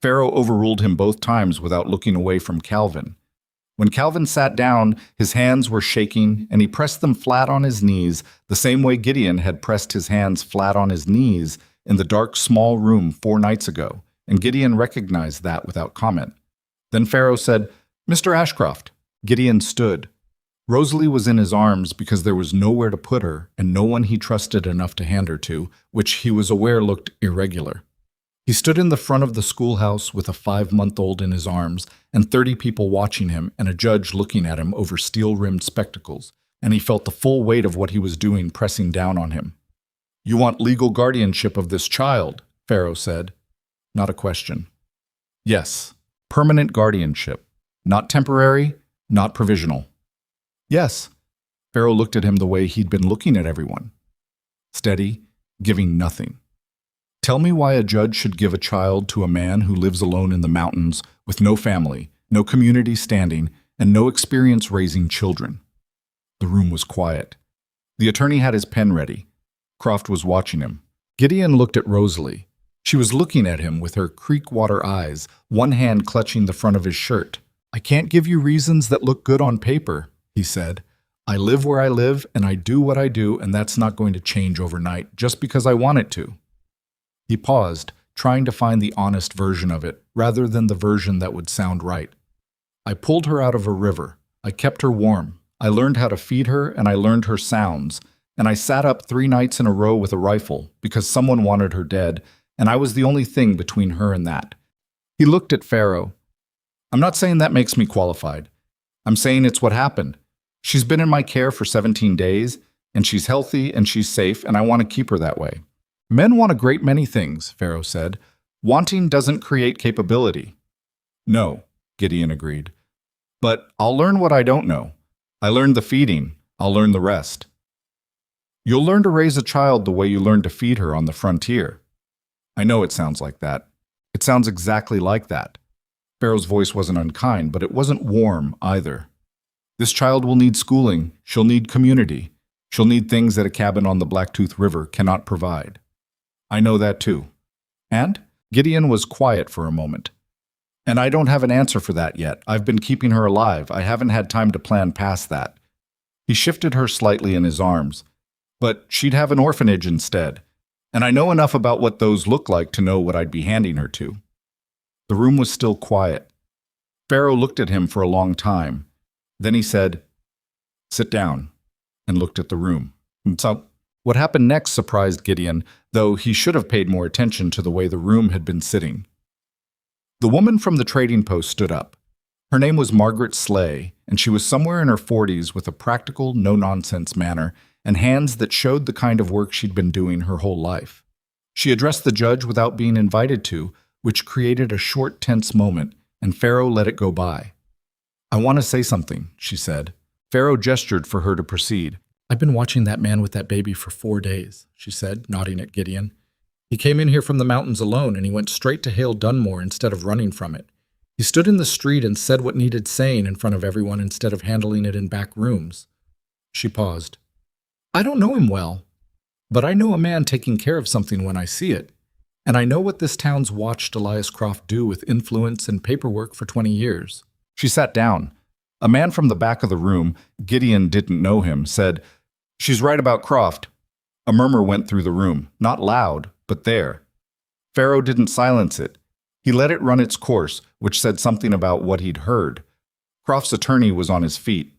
Pharaoh overruled him both times without looking away from Calvin. When Calvin sat down, his hands were shaking, and he pressed them flat on his knees, the same way Gideon had pressed his hands flat on his knees in the dark, small room 4 nights ago, and Gideon recognized that without comment. Then Pharaoh said, "Mr. Ashcroft." Gideon stood. Rosalie was in his arms because there was nowhere to put her and no one he trusted enough to hand her to, which he was aware looked irregular. He stood in the front of the schoolhouse with a 5-month-old in his arms and 30 people watching him and a judge looking at him over steel-rimmed spectacles, and he felt the full weight of what he was doing pressing down on him. "You want legal guardianship of this child," Pharaoh said. Not a question. "Yes, permanent guardianship. Not temporary, not provisional." "Yes." Pharaoh looked at him the way he'd been looking at everyone. Steady, giving nothing. "Tell me why a judge should give a child to a man who lives alone in the mountains with no family, no community standing, and no experience raising children." The room was quiet. The attorney had his pen ready. Croft was watching him. Gideon looked at Rosalie. She was looking at him with her creek-water eyes, one hand clutching the front of his shirt. "I can't give you reasons that look good on paper," he said. "I live where I live, and I do what I do, and that's not going to change overnight just because I want it to." He paused, trying to find the honest version of it, rather than the version that would sound right. "I pulled her out of a river. I kept her warm. I learned how to feed her, and I learned her sounds. And I sat up 3 nights in a row with a rifle, because someone wanted her dead, and I was the only thing between her and that." He looked at Pharaoh. "I'm not saying that makes me qualified. I'm saying it's what happened. She's been in my care for 17 days, and she's healthy and she's safe, and I want to keep her that way. Men want a great many things, Pharaoh said. Wanting doesn't create capability. No, Gideon agreed. But I'll learn what I don't know. I learned the feeding. I'll learn the rest. You'll learn to raise a child the way you learned to feed her on the frontier. I know it sounds like that. It sounds exactly like that. Pharaoh's voice wasn't unkind, but it wasn't warm either. This child will need schooling. She'll need community. She'll need things that a cabin on the Blacktooth River cannot provide. I know that too. And Gideon was quiet for a moment. And I don't have an answer for that yet. I've been keeping her alive. I haven't had time to plan past that. He shifted her slightly in his arms. But she'd have an orphanage instead. And I know enough about what those look like to know what I'd be handing her to. The room was still quiet. Pharaoh looked at him for a long time. Then he said, "Sit down," and looked at the room. And so, what happened next surprised Gideon, though he should have paid more attention to the way the room had been sitting. The woman from the trading post stood up. Her name was Margaret Slay, and she was somewhere in her 40s with a practical, no-nonsense manner and hands that showed the kind of work she'd been doing her whole life. She addressed the judge without being invited to, which created a short, tense moment, and Pharaoh let it go by. "I want to say something," she said. Pharaoh gestured for her to proceed. "I've been watching that man with that baby for 4 days," she said, nodding at Gideon. "He came in here from the mountains alone, and he went straight to Hale Dunmore instead of running from it. He stood in the street and said what needed saying in front of everyone instead of handling it in back rooms." She paused. "I don't know him well, but I know a man taking care of something when I see it. And I know what this town's watched Elias Croft do with influence and paperwork for 20 years. She sat down. A man from the back of the room, Gideon didn't know him, said, "She's right about Croft." A murmur went through the room, not loud, but there. Pharaoh didn't silence it. He let it run its course, which said something about what he'd heard. Croft's attorney was on his feet.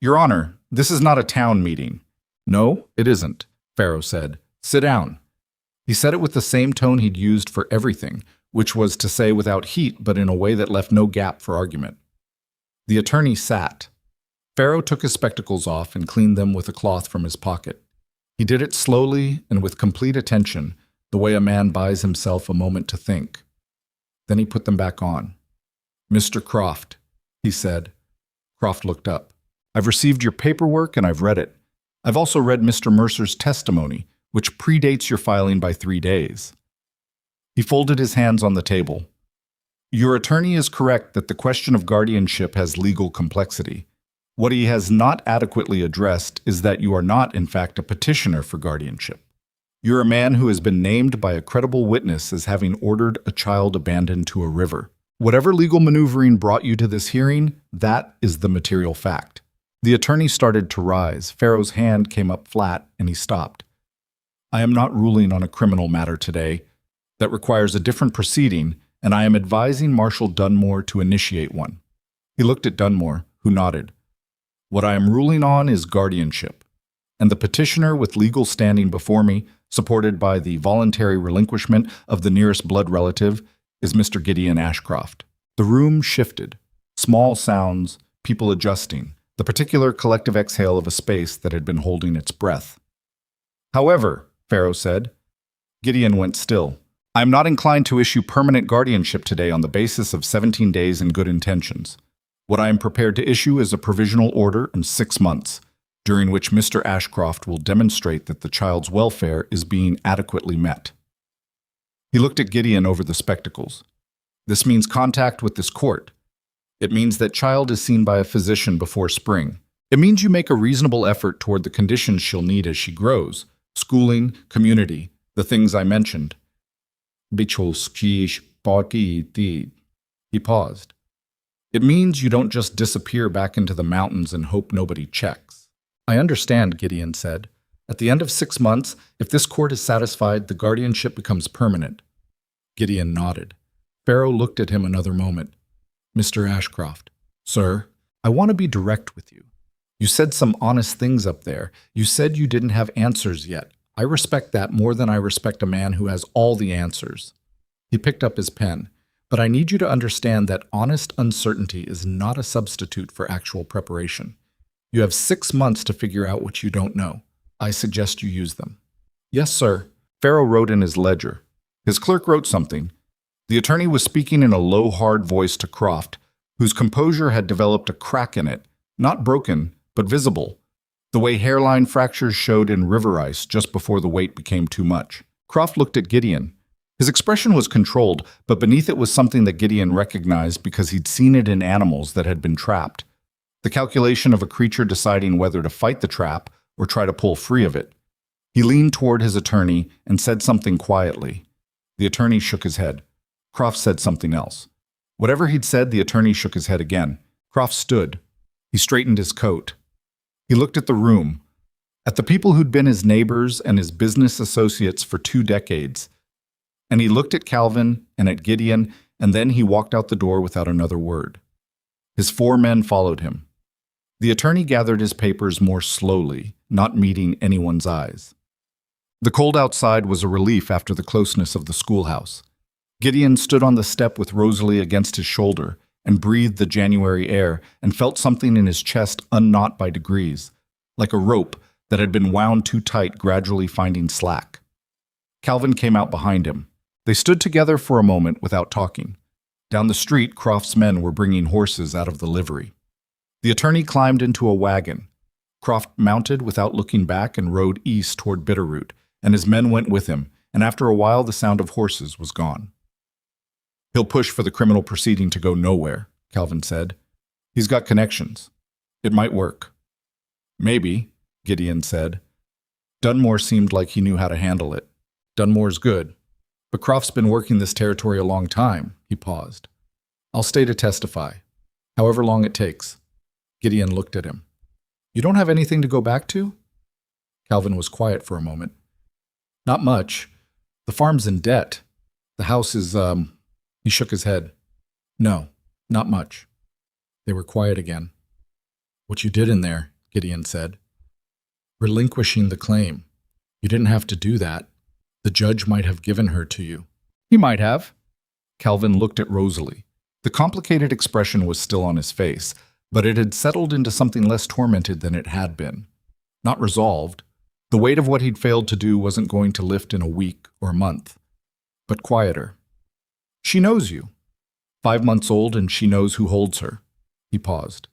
"Your Honor, this is not a town meeting." "No, it isn't," Pharaoh said. "Sit down." He said it with the same tone he'd used for everything, which was to say without heat but in a way that left no gap for argument. The attorney sat. Pharaoh took his spectacles off and cleaned them with a cloth from his pocket. He did it slowly and with complete attention, the way a man buys himself a moment to think. Then he put them back on. "Mr. Croft," he said. Croft looked up. "I've received your paperwork and I've read it. I've also read Mr. Mercer's testimony, which predates your filing by 3 days." He folded his hands on the table. "Your attorney is correct that the question of guardianship has legal complexity. What he has not adequately addressed is that you are not, in fact, a petitioner for guardianship. You're a man who has been named by a credible witness as having ordered a child abandoned to a river. Whatever legal maneuvering brought you to this hearing, that is the material fact." The attorney started to rise. Pharaoh's hand came up flat, and he stopped. "I am not ruling on a criminal matter today. That requires a different proceeding, and I am advising Marshal Dunmore to initiate one." He looked at Dunmore, who nodded. "What I am ruling on is guardianship, and the petitioner with legal standing before me, supported by the voluntary relinquishment of the nearest blood relative, is Mr. Gideon Ashcroft." The room shifted. Small sounds, people adjusting, the particular collective exhale of a space that had been holding its breath. "However," Pharaoh said. Gideon went still. "I am not inclined to issue permanent guardianship today on the basis of 17 days and good intentions. What I am prepared to issue is a provisional order in 6 months, during which Mr. Ashcroft will demonstrate that the child's welfare is being adequately met." He looked at Gideon over the spectacles. "This means contact with this court. It means that child is seen by a physician before spring. It means you make a reasonable effort toward the conditions she'll need as she grows. Schooling, community, the things I mentioned." He paused. "It means you don't just disappear back into the mountains and hope nobody checks." "I understand," Gideon said. "At the end of 6 months, if this court is satisfied, the guardianship becomes permanent." Gideon nodded. Pharaoh looked at him another moment. "Mr. Ashcroft." "Sir, I want to be direct with you. You said some honest things up there. You said you didn't have answers yet. I respect that more than I respect a man who has all the answers." He picked up his pen. "But I need you to understand that honest uncertainty is not a substitute for actual preparation. You have 6 months to figure out what you don't know. I suggest you use them." "Yes, sir." Farrow wrote in his ledger. His clerk wrote something. The attorney was speaking in a low, hard voice to Croft, whose composure had developed a crack in it, not broken, but visible, the way hairline fractures showed in river ice just before the weight became too much. Croft looked at Gideon. His expression was controlled, but beneath it was something that Gideon recognized because he'd seen it in animals that had been trapped. The calculation of a creature deciding whether to fight the trap or try to pull free of it. He leaned toward his attorney and said something quietly. The attorney shook his head. Croft said something else. Whatever he'd said, the attorney shook his head again. Croft stood. He straightened his coat. He looked at the room, at the people who'd been his neighbors and his business associates for 2 decades. And he looked at Calvin and at Gideon, and then he walked out the door without another word. His 4 men followed him. The attorney gathered his papers more slowly, not meeting anyone's eyes. The cold outside was a relief after the closeness of the schoolhouse. Gideon stood on the step with Rosalie against his shoulder and breathed the January air and felt something in his chest unknot by degrees, like a rope that had been wound too tight gradually finding slack. Calvin came out behind him. They stood together for a moment without talking. Down the street, Croft's men were bringing horses out of the livery. The attorney climbed into a wagon. Croft mounted without looking back and rode east toward Bitterroot, and his men went with him, and after a while the sound of horses was gone. "He'll push for the criminal proceeding to go nowhere," Calvin said. "He's got connections. It might work." "Maybe," Gideon said. Dunmore seemed like he knew how to handle it. "Dunmore's good. But Croft's been working this territory a long time." He paused. "I'll stay to testify, however long it takes." Gideon looked at him. "You don't have anything to go back to?" Calvin was quiet for a moment. "Not much. The farm's in debt. The house is, He shook his head. "No, not much." They were quiet again. "What you did in there," Gideon said. "Relinquishing the claim. You didn't have to do that. The judge might have given her to you." "He might have." Calvin looked at Rosalie. The complicated expression was still on his face, but it had settled into something less tormented than it had been. Not resolved. The weight of what he'd failed to do wasn't going to lift in a week or a month, but quieter. "She knows you. 5 months old, and she knows who holds her." He paused.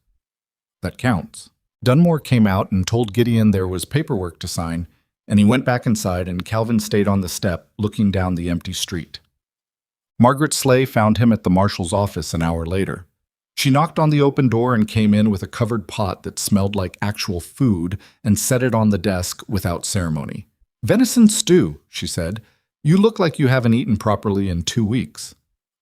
"That counts." Dunmore came out and told Gideon there was paperwork to sign, and he went back inside, and Calvin stayed on the step, looking down the empty street. Margaret Slay found him at the marshal's office an hour later. She knocked on the open door and came in with a covered pot that smelled like actual food and set it on the desk without ceremony. "Venison stew," she said. "You look like you haven't eaten properly in 2 weeks."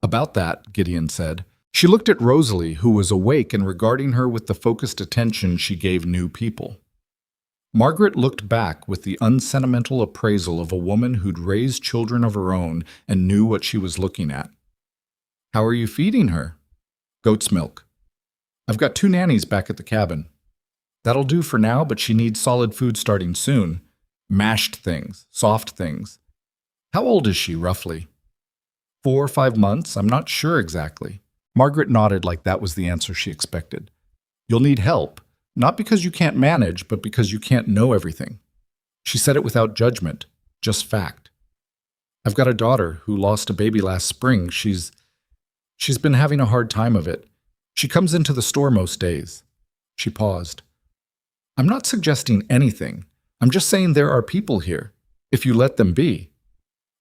"About that," Gideon said. She looked at Rosalie, who was awake and regarding her with the focused attention she gave new people. Margaret looked back with the unsentimental appraisal of a woman who'd raised children of her own and knew what she was looking at. "How are you feeding her?" "Goat's milk. I've got 2 nannies back at the cabin. That'll do for now, but she needs solid food starting soon. Mashed things, soft things." "How old is she, roughly?" 4 or 5 months, I'm not sure exactly." Margaret nodded like that was the answer she expected. "You'll need help, not because you can't manage, but because you can't know everything." She said it without judgment, just fact. "I've got a daughter who lost a baby last spring. She's been having a hard time of it. She comes into the store most days." She paused. "I'm not suggesting anything. I'm just saying there are people here, if you let them be."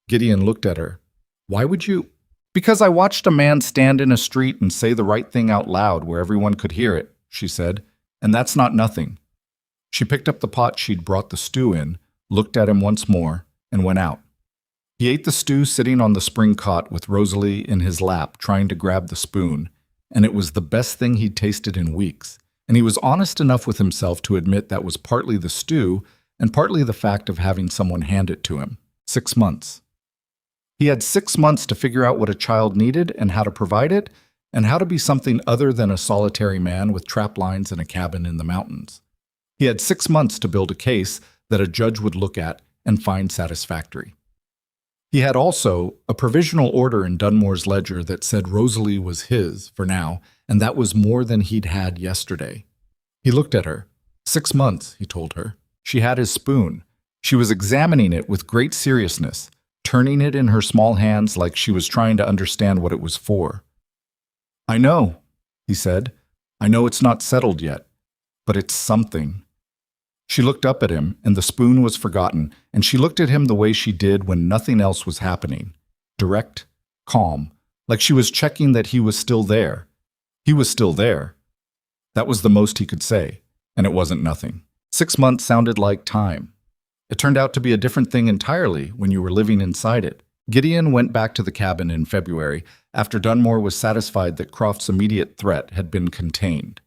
Gideon looked at her. "Why would you?" "Because I watched a man stand in a street and say the right thing out loud where everyone could hear it," she said, "and that's not nothing." She picked up the pot she'd brought the stew in, looked at him once more, and went out. He ate the stew sitting on the spring cot with Rosalie in his lap trying to grab the spoon, and it was the best thing he'd tasted in weeks, and he was honest enough with himself to admit that was partly the stew and partly the fact of having someone hand it to him. 6 months. He had 6 months to figure out what a child needed and how to provide it, and how to be something other than a solitary man with trap lines in a cabin in the mountains. He had 6 months to build a case that a judge would look at and find satisfactory. He had also a provisional order in Dunmore's ledger that said Rosalie was his for now, and that was more than he'd had yesterday. He looked at her. 6 months, he told her. She had his spoon. She was examining it with great seriousness, turning it in her small hands like she was trying to understand what it was for. "I know," he said. "I know it's not settled yet, but it's something." She looked up at him, and the spoon was forgotten, and she looked at him the way she did when nothing else was happening. Direct, calm, like she was checking that he was still there. He was still there. That was the most he could say, and it wasn't nothing. 6 months sounded like time. It turned out to be a different thing entirely when you were living inside it. Gideon went back to the cabin in February after Dunmore was satisfied that Croft's immediate threat had been contained.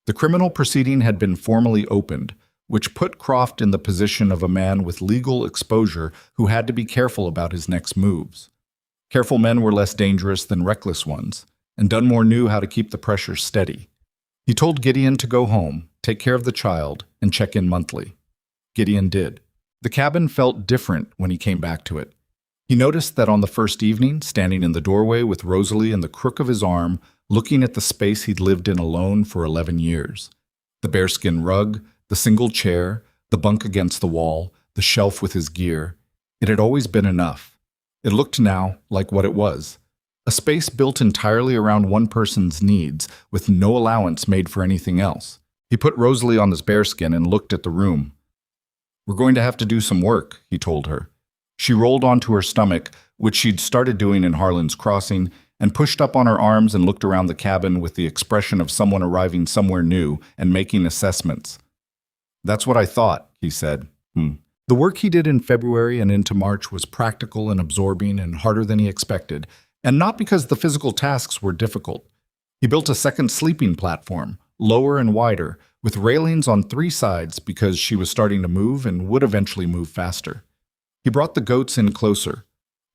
The criminal proceeding had been formally opened, which put Croft in the position of a man with legal exposure who had to be careful about his next moves. Careful men were less dangerous than reckless ones, and Dunmore knew how to keep the pressure steady. He told Gideon to go home, take care of the child, and check in monthly. Gideon did. The cabin felt different when he came back to it. He noticed that on the first evening, standing in the doorway with Rosalie in the crook of his arm, looking at the space he'd lived in alone for 11 years. The bearskin rug, the single chair, the bunk against the wall, the shelf with his gear. It had always been enough. It looked now like what it was. A space built entirely around one person's needs, with no allowance made for anything else. He put Rosalie on his bearskin and looked at the room. "We're going to have to do some work," he told her. She rolled onto her stomach, which she'd started doing in Harlan's Crossing, and pushed up on her arms and looked around the cabin with the expression of someone arriving somewhere new and making assessments. "That's what I thought," he said. The work he did in February and into March was practical and absorbing and harder than he expected, and not because the physical tasks were difficult. He built a second sleeping platform, lower and wider, with railings on 3 sides because she was starting to move and would eventually move faster. He brought the goats in closer,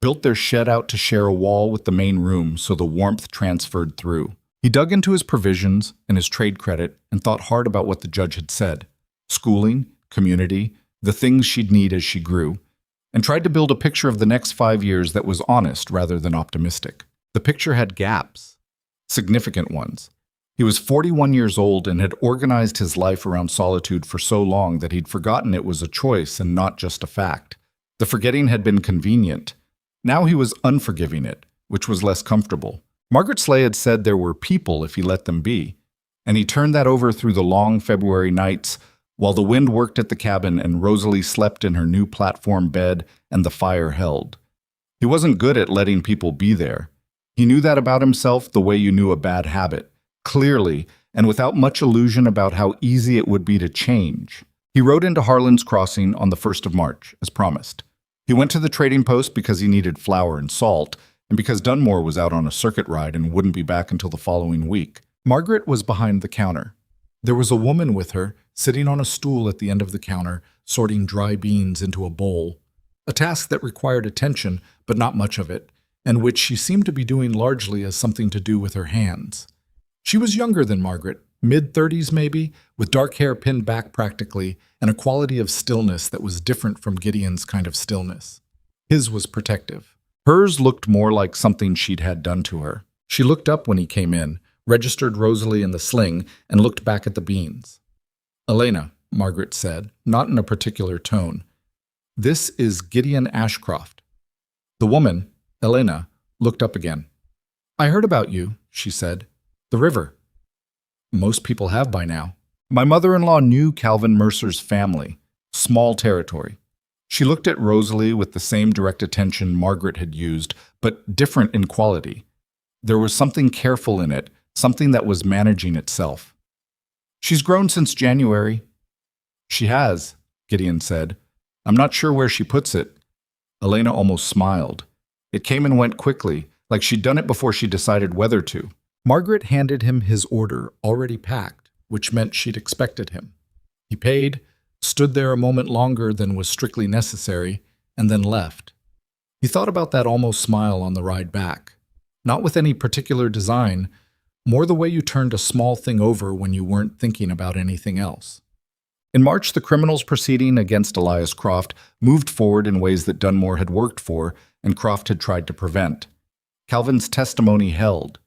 built their shed out to share a wall with the main room so the warmth transferred through. He dug into his provisions and his trade credit and thought hard about what the judge had said. Schooling, community, the things she'd need as she grew, and tried to build a picture of the next 5 years that was honest rather than optimistic. The picture had gaps, significant ones. He was 41 years old and had organized his life around solitude for so long that he'd forgotten it was a choice and not just a fact. The forgetting had been convenient. Now he was unforgiving it, which was less comfortable. Margaret Slay had said there were people if he let them be, and he turned that over through the long February nights while the wind worked at the cabin and Rosalie slept in her new platform bed and the fire held. He wasn't good at letting people be there. He knew that about himself the way you knew a bad habit, clearly and without much illusion about how easy it would be to change. He rode into Harlan's Crossing on the 1st of March, as promised. He went to the trading post because he needed flour and salt, and because Dunmore was out on a circuit ride and wouldn't be back until the following week. Margaret was behind the counter. There was a woman with her, sitting on a stool at the end of the counter, sorting dry beans into a bowl, a task that required attention, but not much of it, and which she seemed to be doing largely as something to do with her hands. She was younger than Margaret, mid-30s maybe, with dark hair pinned back practically, and a quality of stillness that was different from Gideon's kind of stillness. His was protective. Hers looked more like something she'd had done to her. She looked up when he came in, registered Rosalie in the sling, and looked back at the beans. "Elena," Margaret said, not in a particular tone. "This is Gideon Ashcroft." The woman, Elena, looked up again. "I heard about you," she said. "The river." "Most people have by now. My mother-in-law knew Calvin Mercer's family. Small territory." She looked at Rosalie with the same direct attention Margaret had used, but different in quality. There was something careful in it, something that was managing itself. "She's grown since January." "She has," Gideon said. "I'm not sure where she puts it." Elena almost smiled. It came and went quickly, like she'd done it before she decided whether to. Margaret handed him his order, already packed, which meant she'd expected him. He paid, stood there a moment longer than was strictly necessary, and then left. He thought about that almost smile on the ride back. Not with any particular design, more the way you turned a small thing over when you weren't thinking about anything else. In March, the criminal's proceeding against Elias Croft moved forward in ways that Dunmore had worked for and Croft had tried to prevent. Calvin's testimony held.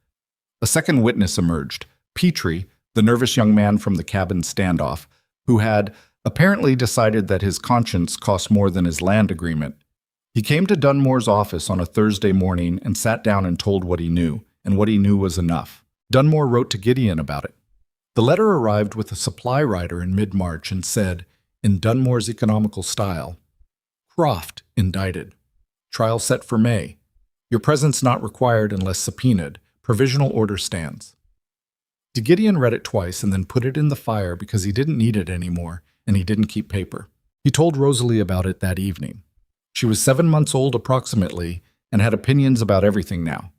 A second witness emerged, Petrie, the nervous young man from the cabin standoff, who had, apparently decided that his conscience cost more than his land agreement. He came to Dunmore's office on a Thursday morning and sat down and told what he knew, and what he knew was enough. Dunmore wrote to Gideon about it. The letter arrived with a supply rider in mid-March and said, in Dunmore's economical style, Croft indicted. Trial set for May. Your presence not required unless subpoenaed. Provisional order stands. Gideon read it twice and then put it in the fire because he didn't need it anymore, and he didn't keep paper. He told Rosalie about it that evening. She was 7 months old approximately and had opinions about everything now.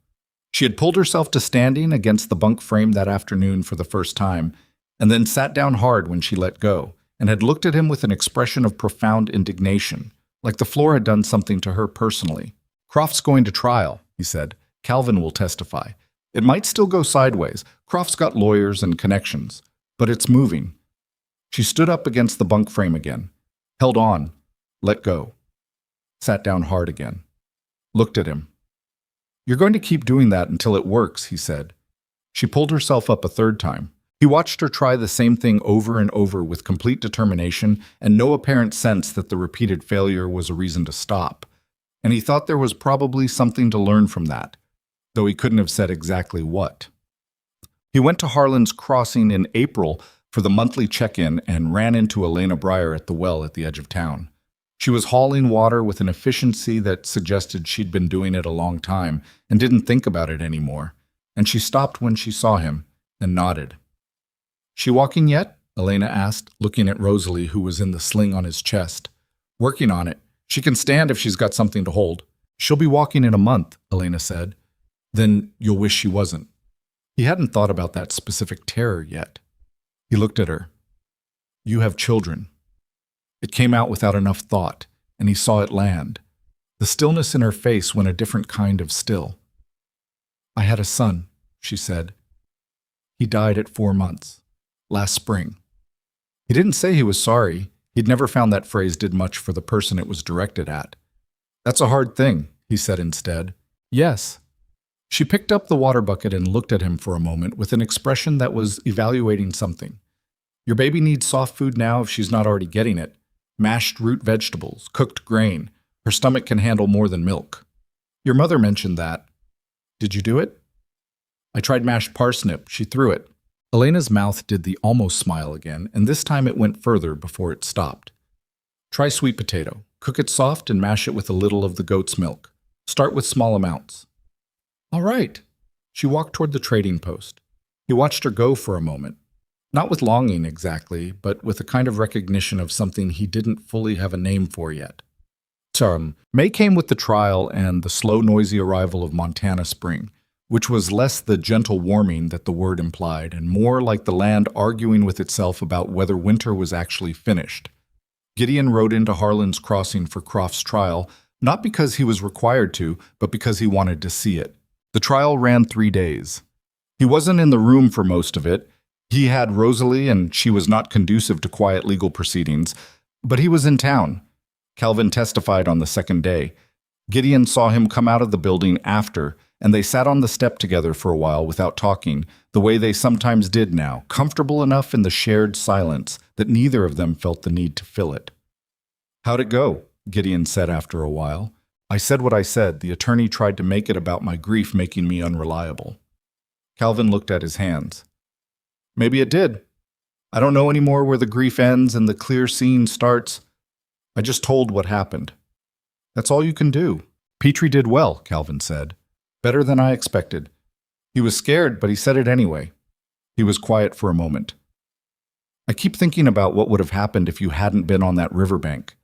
She had pulled herself to standing against the bunk frame that afternoon for the first time, and then sat down hard when she let go, and had looked at him with an expression of profound indignation, like the floor had done something to her personally. Croft's going to trial, he said. Calvin will testify. It might still go sideways. Croft's got lawyers and connections, but it's moving. She stood up against the bunk frame again, held on, let go, sat down hard again, looked at him. You're going to keep doing that until it works, he said. She pulled herself up a third time. He watched her try the same thing over and over with complete determination and no apparent sense that the repeated failure was a reason to stop. And he thought there was probably something to learn from that, though he couldn't have said exactly what. He went to Harlan's Crossing in April for the monthly check-in and ran into Elena Breyer at the well at the edge of town. She was hauling water with an efficiency that suggested she'd been doing it a long time and didn't think about it anymore, and she stopped when she saw him and nodded. She walking yet? Elena asked, looking at Rosalie, who was in the sling on his chest. Working on it. She can stand if she's got something to hold. She'll be walking in a month, Elena said. Then you'll wish she wasn't. He hadn't thought about that specific terror yet. He looked at her. You have children. It came out without enough thought, and he saw it land. The stillness in her face went a different kind of still. I had a son, she said. He died at 4 months, last spring. He didn't say he was sorry. He'd never found that phrase did much for the person it was directed at. That's a hard thing, he said instead. Yes. She picked up the water bucket and looked at him for a moment with an expression that was evaluating something. Your baby needs soft food now if she's not already getting it. Mashed root vegetables, cooked grain. Her stomach can handle more than milk. Your mother mentioned that. Did you do it? I tried mashed parsnip. She threw it. Elena's mouth did the almost smile again, and this time it went further before it stopped. Try sweet potato. Cook it soft and mash it with a little of the goat's milk. Start with small amounts. All right. She walked toward the trading post. He watched her go for a moment. Not with longing exactly, but with a kind of recognition of something he didn't fully have a name for yet. May came with the trial and the slow, noisy arrival of Montana spring, which was less the gentle warming that the word implied and more like the land arguing with itself about whether winter was actually finished. Gideon rode into Harlan's Crossing for Croft's trial, not because he was required to, but because he wanted to see it. The trial ran 3 days. He wasn't in the room for most of it. He had Rosalie, and she was not conducive to quiet legal proceedings, but he was in town. Calvin testified on the second day. Gideon saw him come out of the building after, and they sat on the step together for a while without talking, the way they sometimes did now, comfortable enough in the shared silence that neither of them felt the need to fill it. How'd it go? Gideon said after a while. I said what I said. The attorney tried to make it about my grief making me unreliable. Calvin looked at his hands. Maybe it did. I don't know anymore where the grief ends and the clear scene starts. I just told what happened. That's all you can do. Petrie did well, Calvin said. Better than I expected. He was scared, but he said it anyway. He was quiet for a moment. I keep thinking about what would have happened if you hadn't been on that riverbank.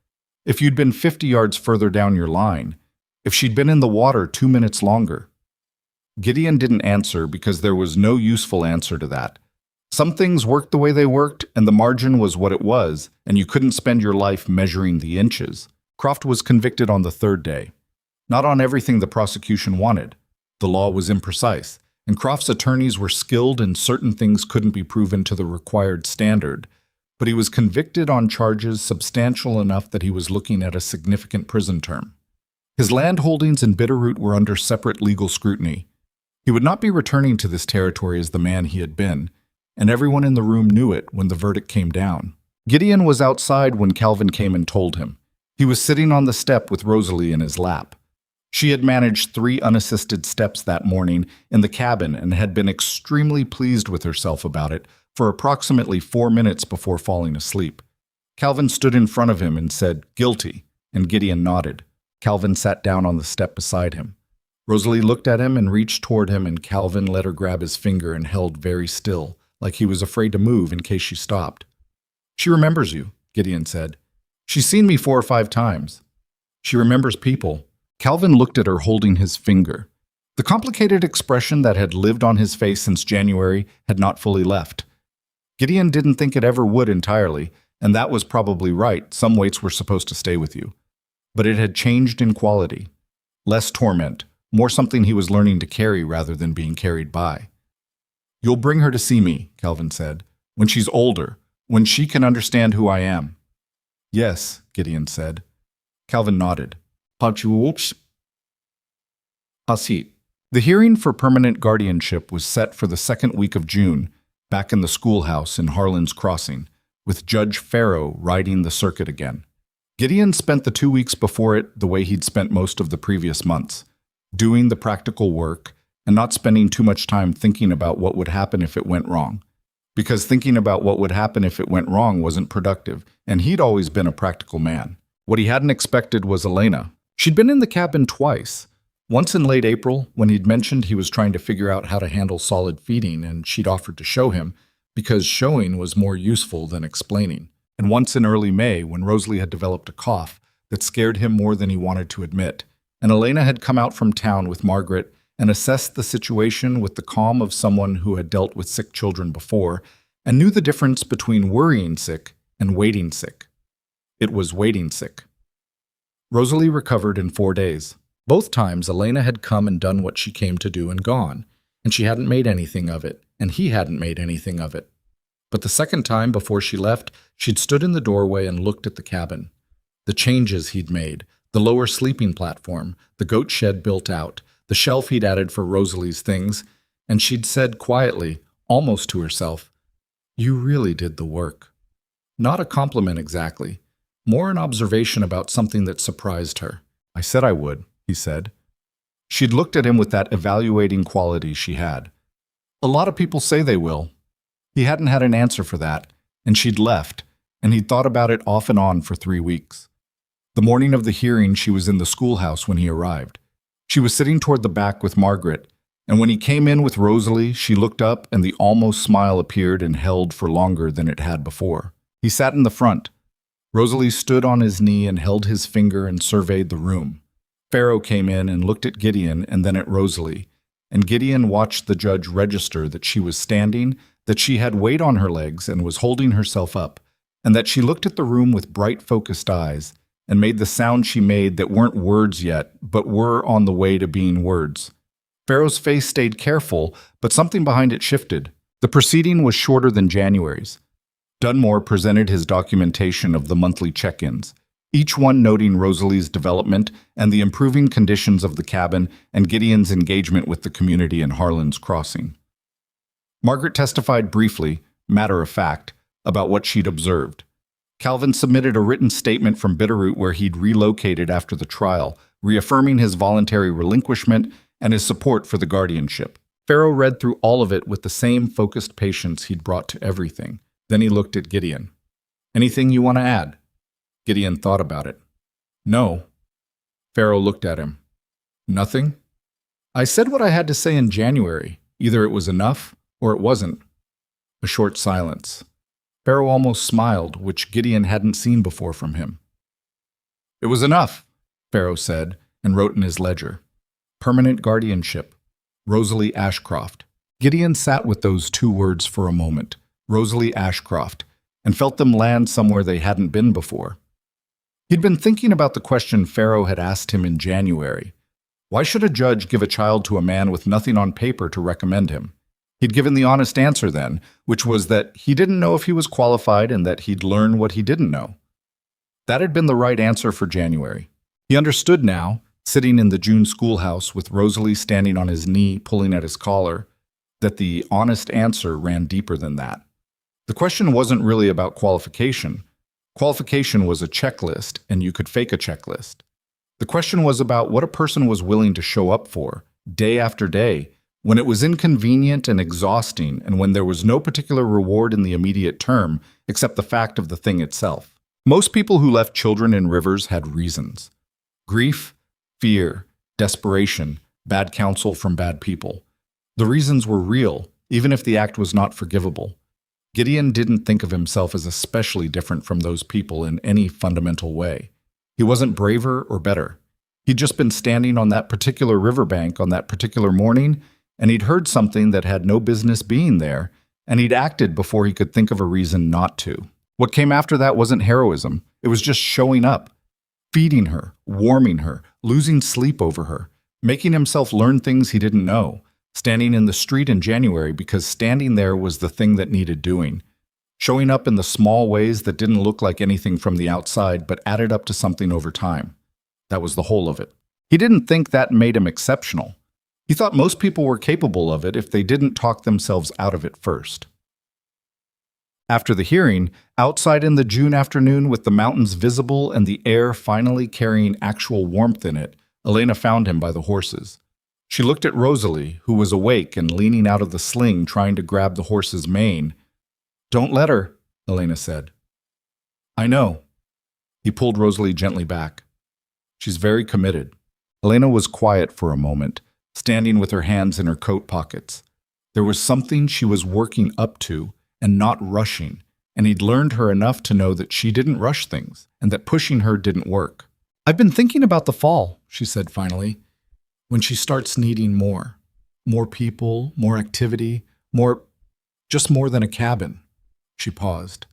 If you'd been 50 yards further down your line. If she'd been in the water 2 minutes longer. Gideon didn't answer because there was no useful answer to that. Some things worked the way they worked, and the margin was what it was, and you couldn't spend your life measuring the inches. Croft was convicted on the 3rd day. Not on everything the prosecution wanted. The law was imprecise, and Croft's attorneys were skilled and certain things couldn't be proven to the required standard. But he was convicted on charges substantial enough that he was looking at a significant prison term. His land holdings in Bitterroot were under separate legal scrutiny. He would not be returning to this territory as the man he had been, and everyone in the room knew it when the verdict came down. Gideon was outside when Calvin came and told him. He was sitting on the step with Rosalie in his lap. She had managed 3 unassisted steps that morning in the cabin and had been extremely pleased with herself about it for approximately 4 minutes before falling asleep. Calvin stood in front of him and said, "Guilty," and Gideon nodded. Calvin sat down on the step beside him. Rosalie looked at him and reached toward him, and Calvin let her grab his finger and held very still, like he was afraid to move in case she stopped. "She remembers you," Gideon said. "She's seen me 4 or 5 times. She remembers people." Calvin looked at her holding his finger. The complicated expression that had lived on his face since January had not fully left. Gideon didn't think it ever would entirely, and that was probably right. Some weights were supposed to stay with you. But it had changed in quality. Less torment, more something he was learning to carry rather than being carried by. "You'll bring her to see me," Calvin said, "when she's older, when she can understand who I am." "Yes," Gideon said. Calvin nodded. The hearing for permanent guardianship was set for the 2nd week of June, back in the schoolhouse in Harlan's Crossing, with Judge Farrow riding the circuit again. Gideon spent the 2 weeks before it the way he'd spent most of the previous months, doing the practical work and not spending too much time thinking about what would happen if it went wrong. Because thinking about what would happen if it went wrong wasn't productive, and he'd always been a practical man. What he hadn't expected was Elena. She'd been in the cabin twice. Once in late April, when he'd mentioned he was trying to figure out how to handle solid feeding, and she'd offered to show him, because showing was more useful than explaining. And once in early May, when Rosalie had developed a cough that scared him more than he wanted to admit, and Elena had come out from town with Margaret and assessed the situation with the calm of someone who had dealt with sick children before and knew the difference between worrying sick and waiting sick. It was waiting sick. Rosalie recovered in 4 days. Both times, Elena had come and done what she came to do and gone, and she hadn't made anything of it, and he hadn't made anything of it. But the second time, before she left, she'd stood in the doorway and looked at the cabin. The changes he'd made, the lower sleeping platform, the goat shed built out, the shelf he'd added for Rosalie's things, and she'd said quietly, almost to herself, "You really did the work." Not a compliment exactly. More an observation about something that surprised her. "I said I would," he said. She'd looked at him with that evaluating quality she had. "A lot of people say they will." He hadn't had an answer for that, and she'd left, and he'd thought about it off and on for 3 weeks. The morning of the hearing, she was in the schoolhouse when he arrived. She was sitting toward the back with Margaret, and when he came in with Rosalie, she looked up and the almost smile appeared and held for longer than it had before. He sat in the front. Rosalie stood on his knee and held his finger and surveyed the room. Farrow came in and looked at Gideon and then at Rosalie, and Gideon watched the judge register that she was standing, that she had weight on her legs and was holding herself up, and that she looked at the room with bright, focused eyes and made the sound she made that weren't words yet, but were on the way to being words. Farrow's face stayed careful, but something behind it shifted. The proceeding was shorter than January's. Dunmore presented his documentation of the monthly check-ins, each one noting Rosalie's development and the improving conditions of the cabin and Gideon's engagement with the community in Harlan's Crossing. Margaret testified briefly, matter of fact, about what she'd observed. Calvin submitted a written statement from Bitterroot where he'd relocated after the trial, reaffirming his voluntary relinquishment and his support for the guardianship. Farrow read through all of it with the same focused patience he'd brought to everything. Then he looked at Gideon. "Anything you want to add?" Gideon thought about it. "No." Farrow looked at him. "Nothing?" "I said what I had to say in January. Either it was enough or it wasn't." A short silence. Farrow almost smiled, which Gideon hadn't seen before from him. "It was enough," Farrow said, and wrote in his ledger. "Permanent guardianship. Rosalie Ashcroft." Gideon sat with those 2 words for a moment, Rosalie Ashcroft, and felt them land somewhere they hadn't been before. He'd been thinking about the question Farrow had asked him in January. Why should a judge give a child to a man with nothing on paper to recommend him? He'd given the honest answer then, which was that he didn't know if he was qualified and that he'd learn what he didn't know. That had been the right answer for January. He understood now, sitting in the June schoolhouse with Rosalie standing on his knee pulling at his collar, that the honest answer ran deeper than that. The question wasn't really about qualification. Qualification was a checklist, and you could fake a checklist. The question was about what a person was willing to show up for, day after day, when it was inconvenient and exhausting, and when there was no particular reward in the immediate term except the fact of the thing itself. Most people who left children in rivers had reasons: grief, fear, desperation, bad counsel from bad people. The reasons were real, even if the act was not forgivable. Gideon didn't think of himself as especially different from those people in any fundamental way. He wasn't braver or better. He'd just been standing on that particular riverbank on that particular morning, and he'd heard something that had no business being there, and he'd acted before he could think of a reason not to. What came after that wasn't heroism. It was just showing up, feeding her, warming her, losing sleep over her, making himself learn things he didn't know, standing in the street in January because standing there was the thing that needed doing, showing up in the small ways that didn't look like anything from the outside but added up to something over time. That was the whole of it. He didn't think that made him exceptional. He thought most people were capable of it if they didn't talk themselves out of it first. After the hearing, outside in the June afternoon with the mountains visible and the air finally carrying actual warmth in it, Elena found him by the horses. She looked at Rosalie, who was awake and leaning out of the sling trying to grab the horse's mane. "Don't let her," Elena said. "I know." He pulled Rosalie gently back. "She's very committed." Elena was quiet for a moment, standing with her hands in her coat pockets. There was something she was working up to and not rushing, and he'd learned her enough to know that she didn't rush things and that pushing her didn't work. "I've been thinking about the fall," she said finally. "When she starts needing more. More people, more activity, just more than a cabin." She paused.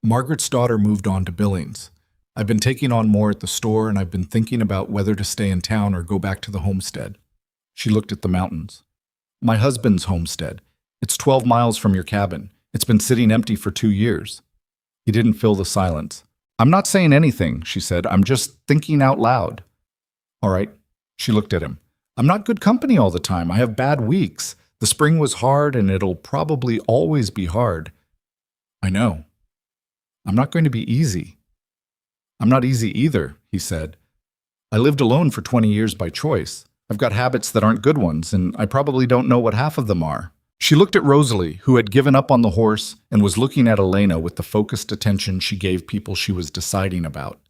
"Margaret's daughter moved on to Billings. I've been taking on more at the store, and I've been thinking about whether to stay in town or go back to the homestead." She looked at the mountains. "My husband's homestead. It's 12 miles from your cabin. It's been sitting empty for 2 years." He didn't fill the silence. "I'm not saying anything," she said. "I'm just thinking out loud." "All right." She looked at him. "I'm not good company all the time. I have bad weeks. The spring was hard, and it'll probably always be hard." "I know. I'm not going to be easy." "I'm not easy either," he said. "I lived alone for 20 years by choice. I've got habits that aren't good ones, and I probably don't know what half of them are." She looked at Rosalie, who had given up on the horse and was looking at Elena with the focused attention she gave people she was deciding about.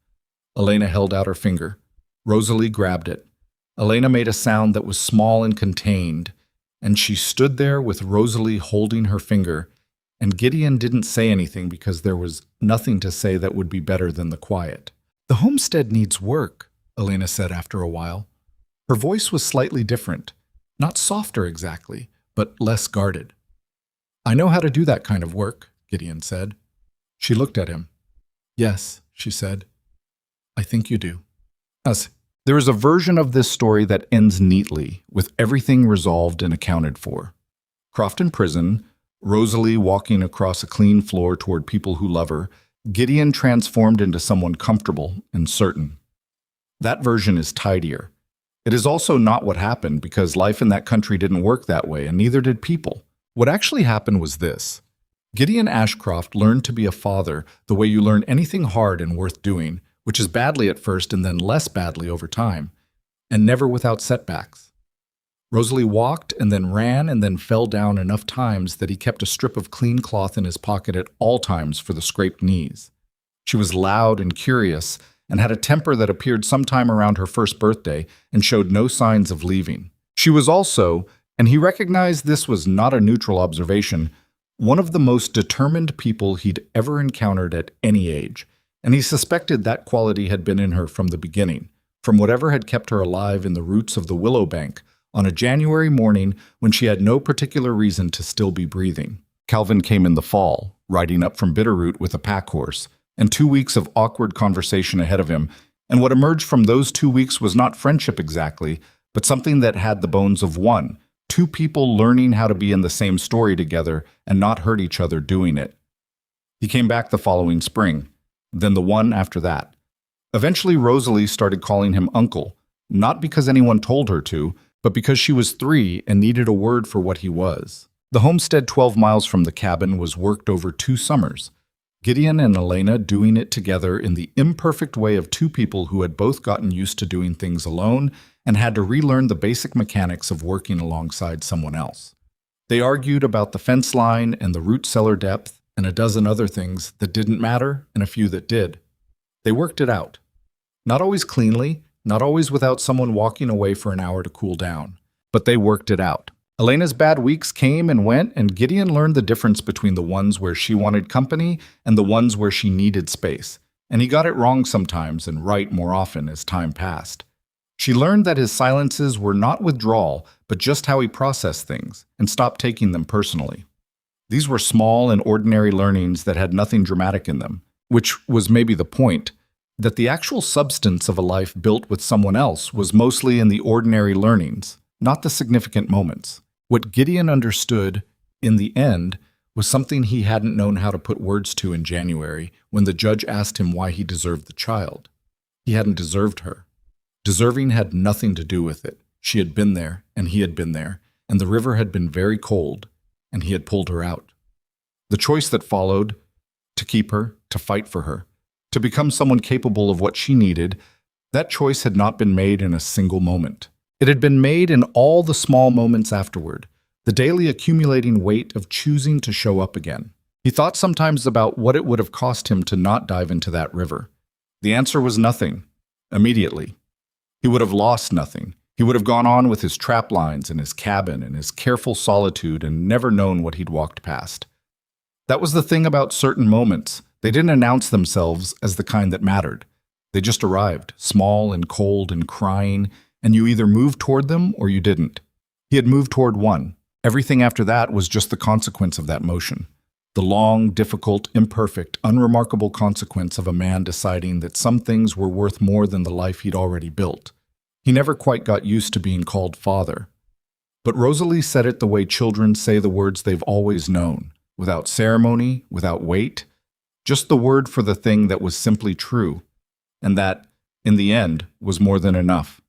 Elena held out her finger. Rosalie grabbed it. Elena made a sound that was small and contained, and she stood there with Rosalie holding her finger, and Gideon didn't say anything because there was nothing to say that would be better than the quiet. "The homestead needs work," Elena said after a while. Her voice was slightly different, not softer exactly, but less guarded. "I know how to do that kind of work," Gideon said. She looked at him. "Yes," she said. "I think you do." There is a version of this story that ends neatly, with everything resolved and accounted for. Crofton Prison, Rosalie walking across a clean floor toward people who love her, Gideon transformed into someone comfortable and certain. That version is tidier. It is also not what happened because life in that country didn't work that way, and neither did people. What actually happened was this. Gideon Ashcroft learned to be a father the way you learn anything hard and worth doing, which is badly at first and then less badly over time, and never without setbacks. Rosalie walked and then ran and then fell down enough times that he kept a strip of clean cloth in his pocket at all times for the scraped knees. She was loud and curious and had a temper that appeared sometime around her first birthday and showed no signs of leaving. She was also, and he recognized this was not a neutral observation, one of the most determined people he'd ever encountered at any age, and he suspected that quality had been in her from the beginning, from whatever had kept her alive in the roots of the willow bank on a January morning when she had no particular reason to still be breathing. Calvin came in the fall, riding up from Bitterroot with a pack horse, and 2 weeks of awkward conversation ahead of him, and what emerged from those 2 weeks was not friendship exactly, but something that had the bones of one, two people learning how to be in the same story together and not hurt each other doing it. He came back the following spring, then the one after that. Eventually Rosalie started calling him uncle, not because anyone told her to, but because she was 3 and needed a word for what he was. The homestead 12 miles from the cabin was worked over 2 summers. Gideon and Elena doing it together in the imperfect way of two people who had both gotten used to doing things alone and had to relearn the basic mechanics of working alongside someone else. They argued about the fence line and the root cellar depth and a dozen other things that didn't matter and a few that did. They worked it out. Not always cleanly, not always without someone walking away for an hour to cool down, but they worked it out. Elena's bad weeks came and went, and Gideon learned the difference between the ones where she wanted company and the ones where she needed space. And he got it wrong sometimes and right more often as time passed. She learned that his silences were not withdrawal, but just how he processed things, and stopped taking them personally. These were small and ordinary learnings that had nothing dramatic in them, which was maybe the point, that the actual substance of a life built with someone else was mostly in the ordinary learnings, not the significant moments. What Gideon understood, in the end, was something he hadn't known how to put words to in January when the judge asked him why he deserved the child. He hadn't deserved her. Deserving had nothing to do with it. She had been there, and he had been there, and the river had been very cold, and he had pulled her out. The choice that followed, to keep her, to fight for her, to become someone capable of what she needed, that choice had not been made in a single moment. It had been made in all the small moments afterward, the daily accumulating weight of choosing to show up again. He thought sometimes about what it would have cost him to not dive into that river. The answer was nothing, immediately. He would have lost nothing. He would have gone on with his trap lines and his cabin and his careful solitude and never known what he'd walked past. That was the thing about certain moments. They didn't announce themselves as the kind that mattered. They just arrived, small and cold and crying, and you either moved toward them or you didn't. He had moved toward one. Everything after that was just the consequence of that motion. The long, difficult, imperfect, unremarkable consequence of a man deciding that some things were worth more than the life he'd already built. He never quite got used to being called father. But Rosalie said it the way children say the words they've always known, without ceremony, without weight, just the word for the thing that was simply true, and that, in the end, was more than enough.